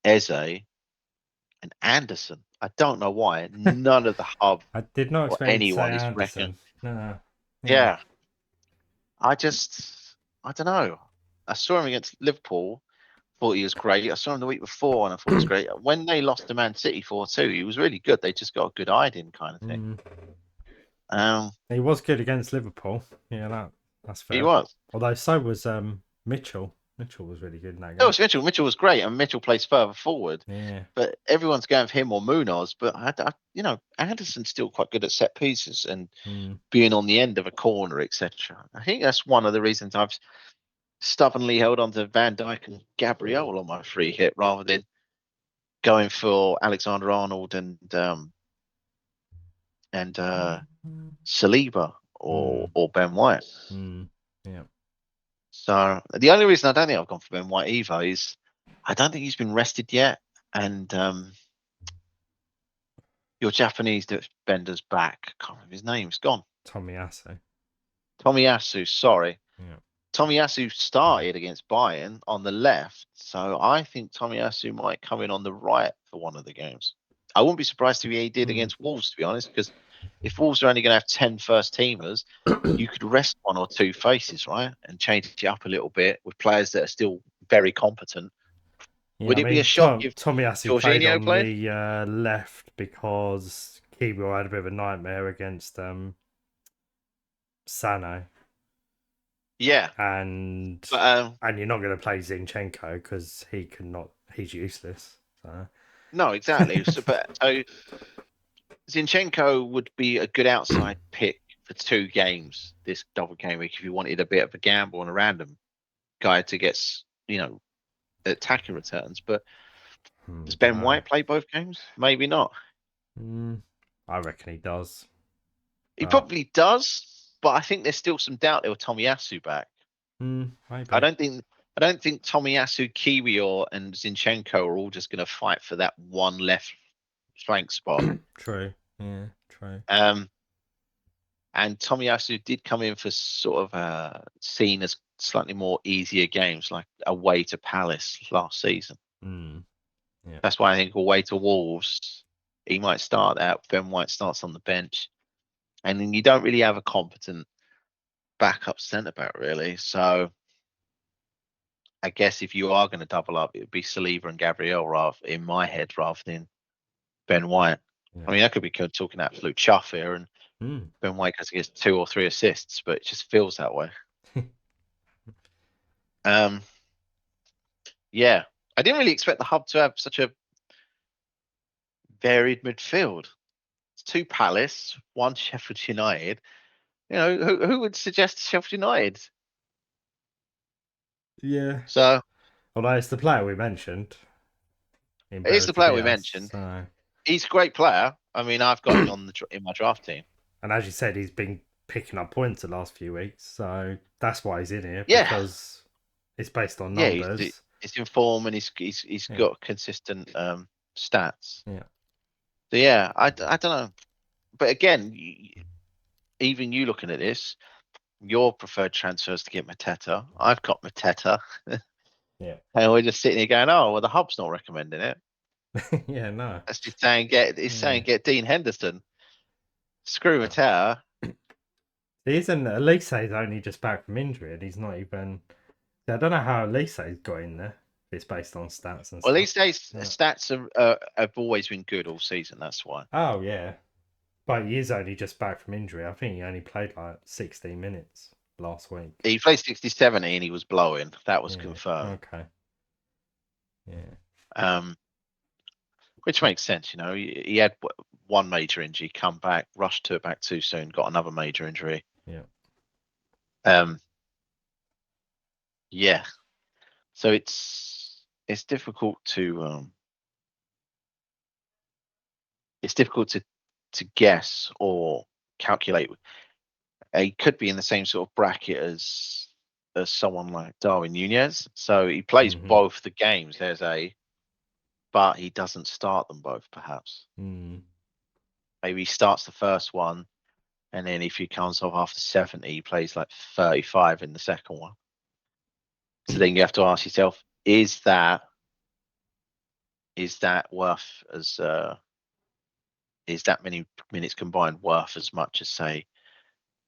Eze, and Anderson. I don't know why. None of the hub I did not or expect you to say anyone is reckoned. Anderson. No. Yeah. I don't know. I saw him against Liverpool, thought he was great. I saw him the week before and I thought he was great. When they lost to Man City 4-2, he was really good. They just got a good eye in kind of thing. He was good against Liverpool. Yeah, that's fair. He was. Although so was Mitchell. Mitchell was really good in that It game. was Mitchell. Mitchell was great, and Mitchell plays further forward. Yeah. But everyone's going for him or Munoz. But Anderson's still quite good at set pieces and being on the end of a corner, etc. I think that's one of the reasons I've stubbornly held on to Van Dijk and Gabriel on my free hit rather than going for Alexander Arnold and Saliba or Ben White. Yeah. So the only reason I don't think I've gone for Ben White either is I don't think he's been rested yet, and your Japanese defender's back. I can't remember his name. He's gone. Tomiyasu. Tomiyasu. Sorry. Yeah. Tomiyasu started against Bayern on the left, so I think Tomiyasu might come in on the right for one of the games. I wouldn't be surprised if he did against Wolves, to be honest, because if Wolves are only going to have 10 first teamers, you could rest 1 or 2 faces, right, and change it up a little bit with players that are still very competent. Yeah, Would it be a shock if Tomiyasu played Jorginho on played? the left because Kiwi had a bit of a nightmare against Sano. Yeah, and but, you're not going to play Zinchenko because he's useless. So. No, exactly. So Zinchenko would be a good outside pick for 2 games this double game week if you wanted a bit of a gamble and a random guy to get attacking returns. But does Ben White play both games? Maybe not. I reckon he does. He probably does, but I think there's still some doubt there with Tomiyasu back. Maybe. I don't think Tomiyasu, Kiwior, and Zinchenko are all just going to fight for that one left flank spot. True. Yeah. True. And Tomiyasu did come in for sort of seen as slightly more easier games, like away to Palace last season. Yeah. That's why I think away to Wolves, he might start out. Ben White starts on the bench, and then you don't really have a competent backup centre back, really. So I guess if you are going to double up, it would be Saliba and Gabriel in my head rather than Ben White. Yeah. I mean, I could be talking absolute chuff here, and Ben White gets 2 or 3 assists, but it just feels that way. Yeah, I didn't really expect the hub to have such a varied midfield. It's 2 Palace, 1 Sheffield United. You know, who would suggest Sheffield United? Yeah. So, although it's the player we mentioned. It's the player we mentioned. So. He's a great player. I mean, I've got him in my draft team. And as you said, he's been picking up points the last few weeks, so that's why he's in here. Yeah. Because it's based on numbers. Yeah, he's in form and he's got consistent stats. Yeah. So yeah, I don't know, but again, even you looking at this, your preferred transfers to get Mateta. I've got Mateta. Yeah. And we're just sitting here going, oh, well, the hub's not recommending it. Yeah, no. That's just saying get Dean Henderson. Screw Mateta. He isn't. Elise's only just back from injury, and he's not even. I don't know how Elise's got in there. It's based on stats and Well, stuff. these days Yeah. stats have always been good all season. That's why. Oh yeah, but he is only just back from injury. I think he only played like 16 minutes last week. He played 60-70 and he was blowing. That was Yeah. confirmed. Okay. Yeah. Which makes sense, you know. He had one major injury, come back, rushed to it back too soon, got another major injury. Yeah. Yeah. So it's difficult to guess or calculate. He could be in the same sort of bracket as someone like Darwin Nunez. So he plays Mm-hmm. both the games. But he doesn't start them both. Perhaps Mm. maybe he starts the first one, and then if he comes off after 70, he plays like 35 in the second one. So then you have to ask yourself: Is that worth as is that many minutes combined worth as much as say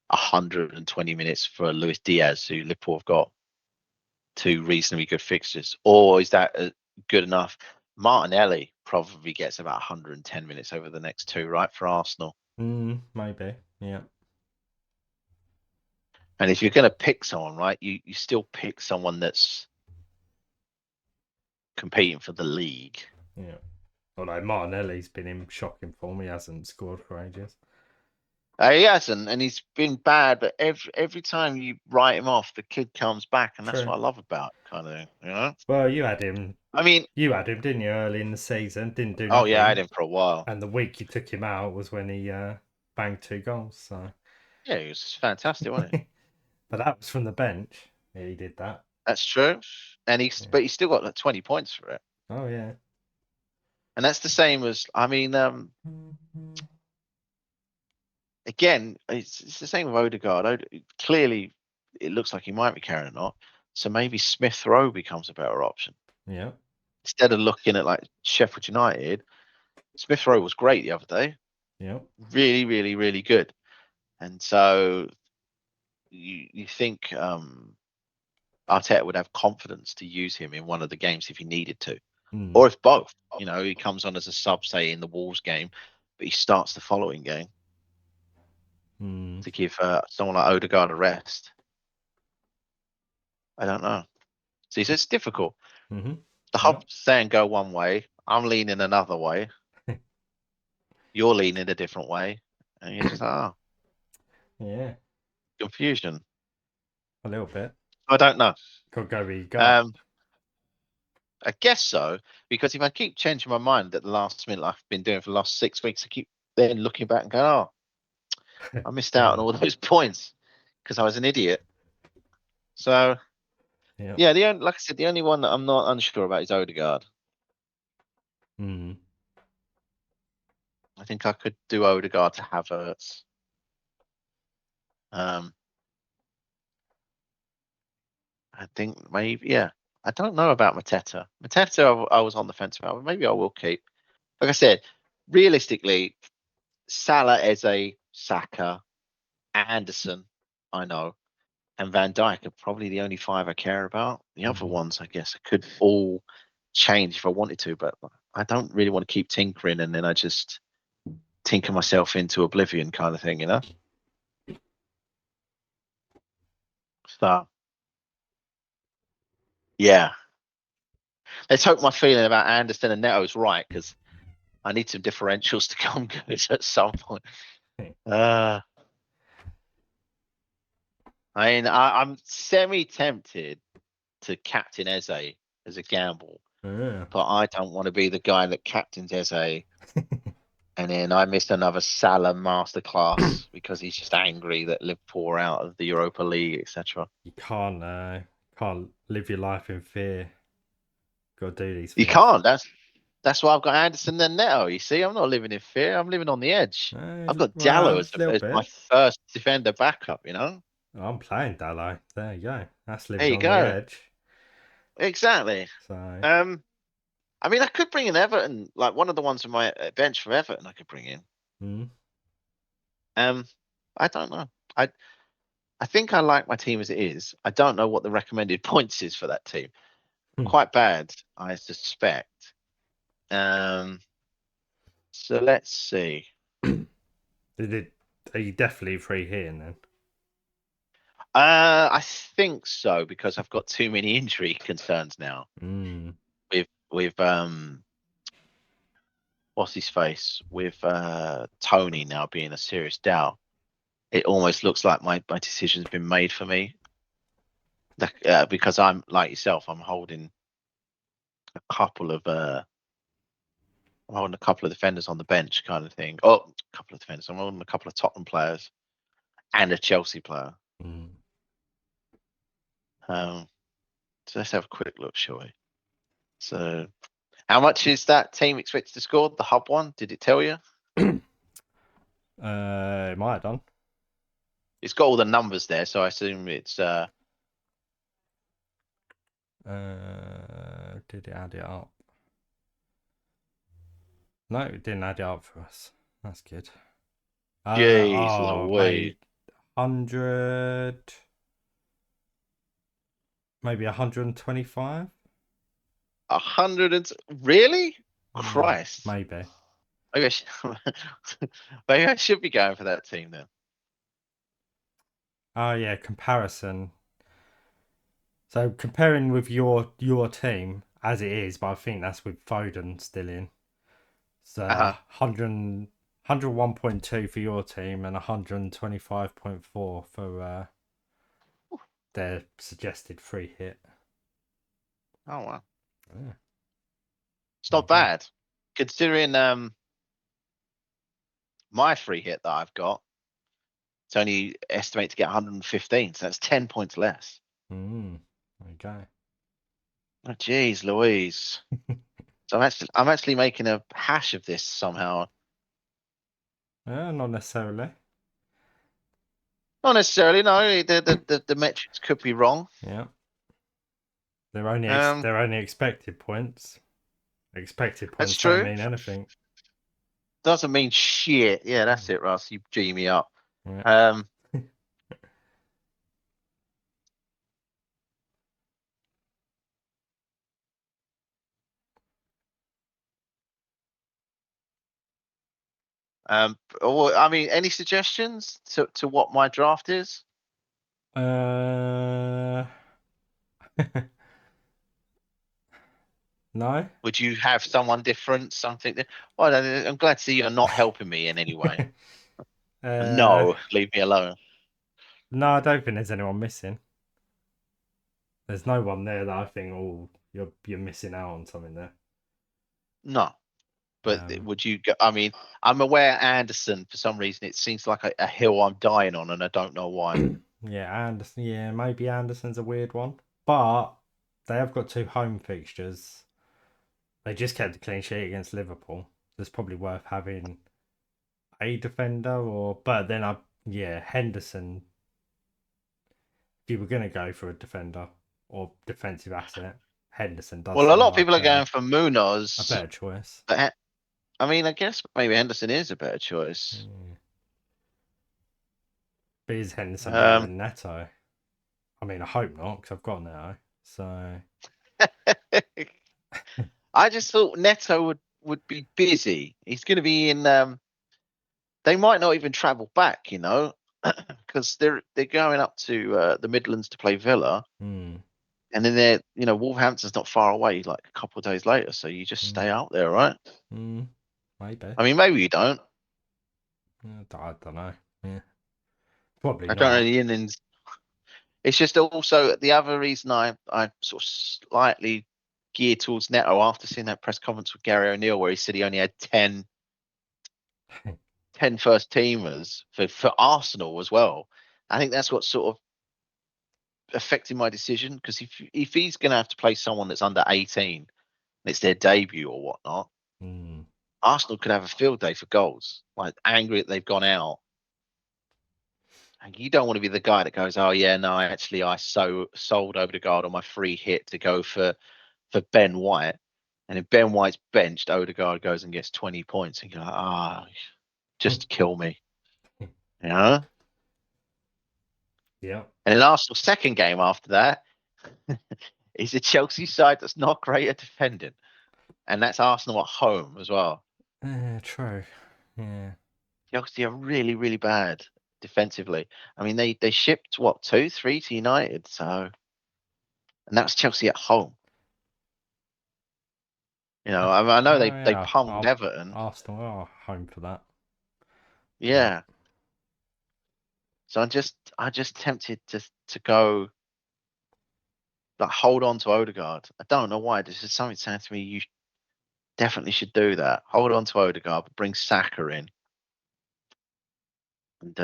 120 minutes for Luis Diaz, who Liverpool have got two reasonably good fixtures, or is that good enough? Martinelli probably gets about 110 minutes over the next two, right, for Arsenal. Maybe. Yeah. And if you're going to pick someone, right, you still pick someone that's competing for the league. Yeah. Although Martinelli's been in shocking form, he hasn't scored for ages. He hasn't, and he's been bad. But every time you write him off, the kid comes back, and that's True. what I love about it, kind of thing, you know. Well, you had him. I mean, You had him, didn't you, early in the season? Didn't do oh yeah, I had nothing. him for a while. And the week you took him out was when he banged 2 goals. So. Yeah, he was fantastic, wasn't he? But that was from the bench. Yeah, he did that. That's true. And Yeah. but he still got like 20 points for it. Oh yeah. And that's the same as, I mean, again, it's the same with Odegaard. Clearly, it looks like he might be carrying it on. So maybe Smith Rowe becomes a better option. Yeah. Instead of looking at like Sheffield United, Smith Rowe was great the other day. Yeah. Really, really, really good. And so you think Arteta would have confidence to use him in one of the games if he needed to, Mm. or if both. You know, he comes on as a sub, say in the Wolves game, but he starts the following game Mm. to give someone like Odegaard a rest. I don't know. See, so it's difficult. Mm-hmm. The Yeah. hub's saying go one way. I'm leaning another way. You're leaning a different way, and you're just Yeah. confusion. A little bit. I don't know. Could go with your gut. Um, I guess so, because if I keep changing my mind at the last minute, like I've been doing for the last 6 weeks, I keep then looking back and going, "Oh, I missed out on all those points because I was an idiot." So Yeah. yeah, like I said, the only one that I'm not unsure about is Odegaard. Mm. I think I could do Odegaard to Havertz. Um, I think maybe, yeah. I don't know about Mateta. Mateta, I was on the fence about, but maybe I will keep. Like I said, realistically, Salah, Eze, Saka, Anderson, I know, and Van Dijk are probably the only five I care about. The other Mm-hmm. ones, I guess, I could all change if I wanted to, but I don't really want to keep tinkering and then I just tinker myself into oblivion kind of thing, you know? So, yeah. Let's hope my feeling about Anderson and Neto is right because I need some differentials to come good at some point. I mean, I'm semi tempted to captain Eze as a gamble, Yeah. but I don't want to be the guy that captains Eze and then I missed another Salah masterclass because he's just angry that Liverpool are out of the Europa League, etc. You can't live your life in fear. Got to do these You things. can't. That's why I've got Anderson and Neto. You see, I'm not living in fear. I'm living on the edge. I've got Well, Diallo a little as my bit. first defender backup. You know. I'm playing Dallo. There you go. That's There living you on the go. edge. Exactly. So. I mean, I could bring in Everton, like one of the ones on my bench for Everton. I could bring in. Mm. I don't know. I I think I like my team as it is. I don't know what the recommended points is for that team. Hmm. Quite bad, I suspect. So let's see. Are you definitely free hitting then? I think so because I've got too many injury concerns now. Mm. With what's his face? With Tony now being a serious doubt, it almost looks like my decision's been made for me. Because I'm like yourself, I'm holding a couple of defenders on the bench kind of thing. Oh, a couple of defenders. I'm holding a couple of Tottenham players and a Chelsea player. Mm. So let's have a quick look, shall we? So how much is that team expected to score? The hub one? Did it tell you? It might have done. It's got all the numbers there, so I assume it's Did it add it up? No, it didn't add it up for us. That's good. Jeez Maybe Louise. 100, maybe 125. 100 and really? Yeah, Christ. maybe. Maybe I, should, maybe I should be going for that team then. Oh yeah, comparison. So comparing with your team as it is, but I think that's with Foden still in. So Uh-huh. 101.2 for your team and 125.4 for their suggested free hit. Oh well. Yeah, It's there you not go. bad. Considering my free hit that I've got, it's only estimate to get 115, so that's 10 points less. There you go. Oh jeez Louise. So I'm actually making a hash of this somehow. Yeah, not necessarily. Not necessarily, no. The metrics could be wrong. Yeah, they're only Um, they're only expected points. Expected that's points don't true. mean anything. Doesn't mean shit. Yeah, that's it, Russ. You G me up. Yeah. Um, I mean, any suggestions to what my draft is? uh, no. Would you have someone different, something? Well, I'm glad to see you're not helping me in any way. uh, No, leave me alone. no, I don't think there's anyone missing. There's no one there that I think, oh, you're missing out on something there. No, but Um, would you go? I mean, I'm aware Anderson, for some reason, it seems like a hill I'm dying on, and I don't know why. yeah, Anderson. Yeah, maybe Anderson's a weird one, but they have got two home fixtures. They just kept a clean sheet against Liverpool. So it's probably worth having a defender, but then Henderson. If you were going to go for a defender or defensive asset, Henderson does Well, a seem lot of like people are a going for a Munoz, better choice. but I mean, I guess maybe Henderson is a better choice. Yeah. But is Henderson better Um, than Neto? I mean, I hope not, because I've got Neto. So I just thought Neto would be busy. He's going to be in. They might not even travel back, because they're going up to the Midlands to play Villa, hmm, and then Wolverhampton's not far away, like a couple of days later. So you just hmm, stay out there, right? maybe. I mean, maybe you don't. I don't know. Yeah, probably I don't know not. the innings. It's just also the other reason I sort of slightly geared towards Neto after seeing that press conference with Gary O'Neill where he said he only had 10 first teamers for Arsenal as well. I think that's what sort of affected my decision because if he's going to have to play someone that's under 18 and it's their debut or whatnot, Hmm. Arsenal could have a field day for goals. Like angry that they've gone out. And you don't want to be the guy that goes, oh yeah, no, I sold over the guard on my free hit to go for Ben White. And if Ben White's benched, Odegaard goes and gets 20 points, and you're like, just kill me, you know? Yeah. And in Arsenal's second game after that is a Chelsea side that's not great at defending. And that's Arsenal at home as well. True. Yeah. Chelsea are really, really bad defensively. I mean, they shipped what 2-3 to United, so and that's Chelsea at home. I know Oh they yeah. pummeled Everton. Arsenal are home for that. But Yeah, so I just tempted to go like hold on to Odegaard. I don't know why. This is something saying to me you definitely should do that. Hold on to Odegaard, but bring Saka in, and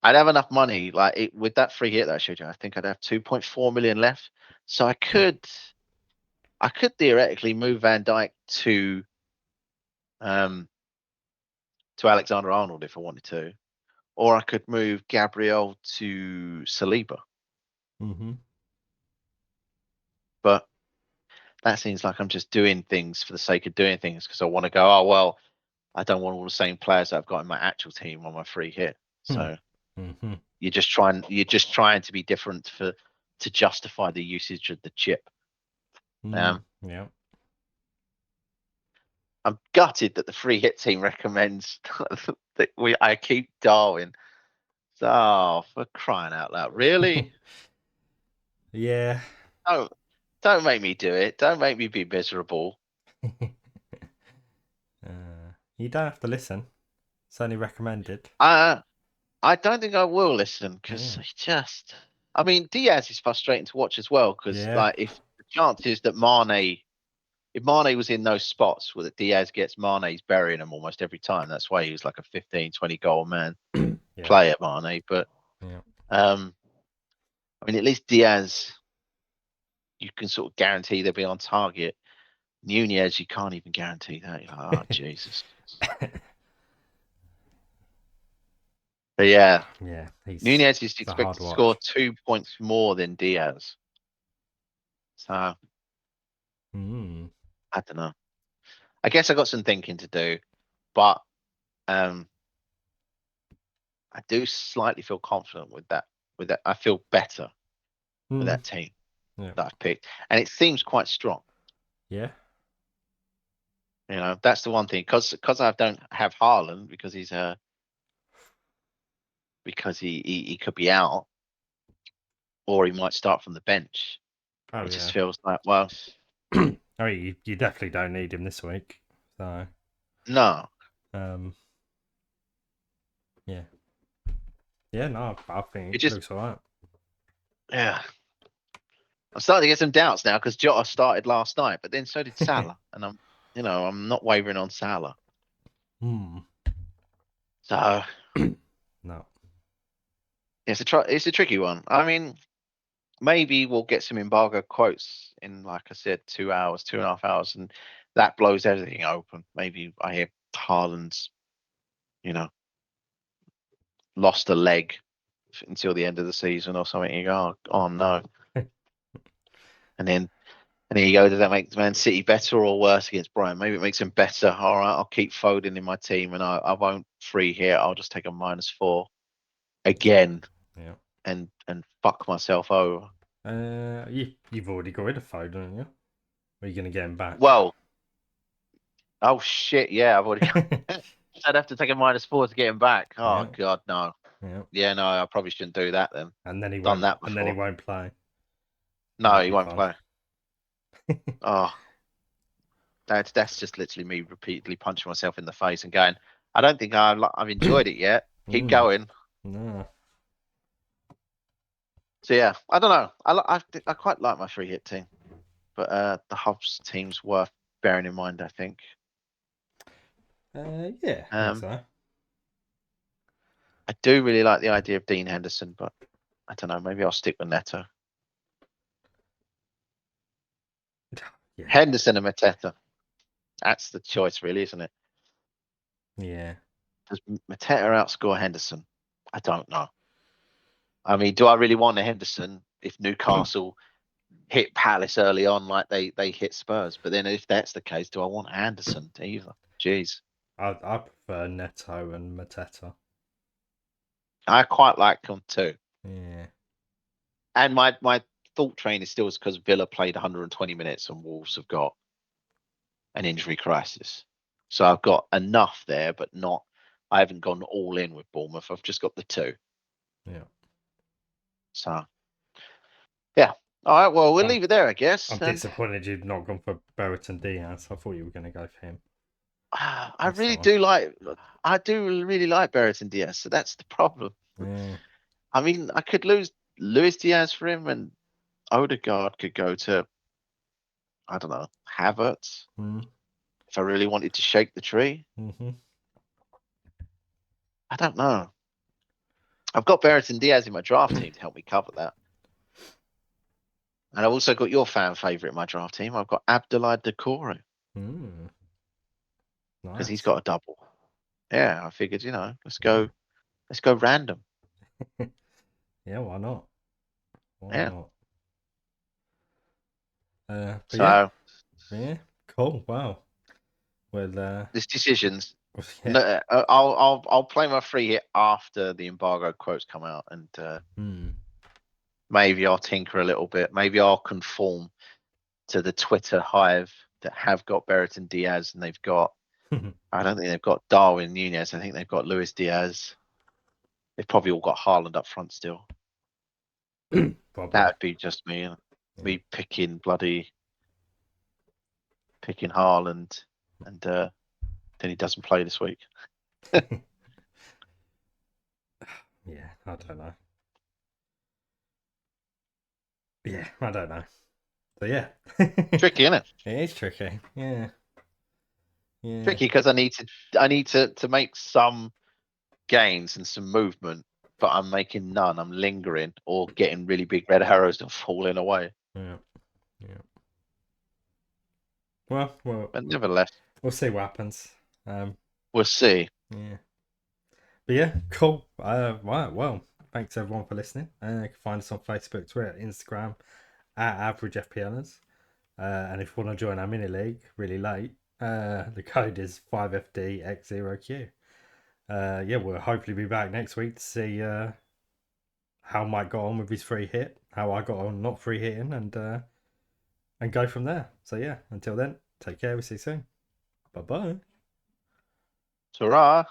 I'd have enough money like with that free hit that I showed you. I think I'd have 2.4 million left, so I could theoretically move Van Dijk um to Alexander Arnold if I wanted to, or I could move Gabriel to Saliba. mm-hmm. But that seems like I'm just doing things for the sake of doing things because I want to go. Oh well, I don't want all the same players that I've got in my actual team on my free hit. So Mm-hmm. you're just trying to be different to justify the usage of the chip. Yeah. I'm gutted that the free hit team recommends that I keep Darwin. So for crying out loud, really? Yeah. Don't don't make me do it. Don't make me be miserable. You don't have to listen. It's only recommended. I I don't think I will listen because Yeah. I mean, Diaz is frustrating to watch as well because Yeah. like if the chances that if Mane was in those spots where Diaz gets Mane's burying him almost every time. That's why he was like a 15, 20 goal man Yeah. player, Mane. But Yeah. um, I mean, at least Diaz, you can sort of guarantee they'll be on target. Nunez, you can't even guarantee that. You're like, oh Jesus. But yeah, Yeah. Nunez is It's a hard expected to score watch. 2 points more than Diaz. So Mm. I don't know. I guess I got some thinking to do, but um, I do slightly feel confident with that. With that, I feel better with Mm. that team Yeah. that I've picked, and it seems quite strong. Yeah. That's the one thing because I don't have Haaland because he could be out or he might start from the bench. Oh It just yeah. feels like well, I mean, you definitely don't need him this week. So, no, um, yeah. Yeah, no, I think it it just looks all right. yeah. I'm starting to get some doubts now because Jota started last night, but then so did Salah, and I'm not wavering on Salah. Hmm. So No. it's a tricky one. I mean, maybe we'll get some embargo quotes in, like I said, 2 hours, 2.5 hours, and that blows everything open. Maybe I hear Haaland's, you know, lost a leg until the end of the season or something. You go, oh no, and then you go, does that make Man City better or worse against Brighton? Maybe it makes them better. All right, I'll keep Foden in my team, and I won't free here. I'll just take a -4 again Yeah. and fuck myself over. You've already got rid of Foden, haven't you? Are you going to get him back? Well, oh shit, yeah, I've already. I'd have to take a -4 to get him back. Oh Yeah. god, no. Yeah. Yeah, no, I probably shouldn't do that then. And then he Done won't. that And then he before. won't play. No, That'd he be won't fun. play. Oh, that's just literally me repeatedly punching myself in the face and going, I don't think I've enjoyed it yet. Keep Mm. going. No. So yeah, I don't know. I quite like my free hit team, but the Hubs team's worth bearing in mind. I think. Yeah, I think Um, so. I do really like the idea of Dean Henderson, but I don't know. Maybe I'll stick with Neto. Yeah. Henderson and Mateta. That's the choice, really, isn't it? Yeah. Does Mateta outscore Henderson? I don't know. I mean, do I really want a Henderson if Newcastle hit Palace early on like they hit Spurs? But then if that's the case, do I want Anderson either? Jeez. I prefer Neto and Mateta. I quite like them too. Yeah. And my thought train is still because Villa played 120 minutes and Wolves have got an injury crisis. So I've got enough there, but not. I haven't gone all in with Bournemouth. I've just got the two. Yeah. So yeah. All right. Well, we'll I'm, leave it there, I guess. I'm And disappointed you've not gone for Brereton Diaz. I thought you were going to go for him I this really time. do like. I do really like Brereton Diaz. So that's the problem. Yeah. I mean, I could lose Luis Diaz for him, and Odegaard could go to, I don't know, Havertz Mm. if I really wanted to shake the tree. Mm-hmm. I don't know. I've got Brereton Diaz in my draft team to help me cover that. And I've also got your fan favourite in my draft team. I've got Abdoulaye Doucouré Mm. because he's Nice. got a double. Yeah, I figured, let's go random. Yeah, why not? Why Yeah. not? But yeah, So yeah, cool. Wow. Well, there's decisions. yeah. No, I'll play my free hit after the embargo quotes come out, and Hmm. maybe I'll tinker a little bit. Maybe I'll conform to the Twitter hive that have got Brereton Diaz, and they've got. I don't think they've got Darwin Nunez. I think they've got Luis Diaz. They've probably all got Haaland up front still. That Probably. would be just me. Yeah. Me picking Haaland, and then he doesn't play this week. Yeah, I don't know. Yeah, I don't know. So yeah, Tricky, isn't it? it is tricky. Yeah, yeah. Tricky because I need to make some gains and some movement, but I'm making none. I'm lingering or getting really big red arrows and falling away. Yeah, yeah. Well, But nevertheless, we'll see what happens. we'll see. Yeah, but yeah, cool. Right, well, thanks everyone for listening. You can find us on Facebook, Twitter, Instagram at Average FPLers. And if you want to join our mini league really late, the code is 5FDX0Q. Yeah, we'll hopefully be back next week to see how Mike got on with his free hit, how I got on not free hitting, and go from there. So yeah, until then, take care. We'll see you soon. Bye bye. Ta-ra.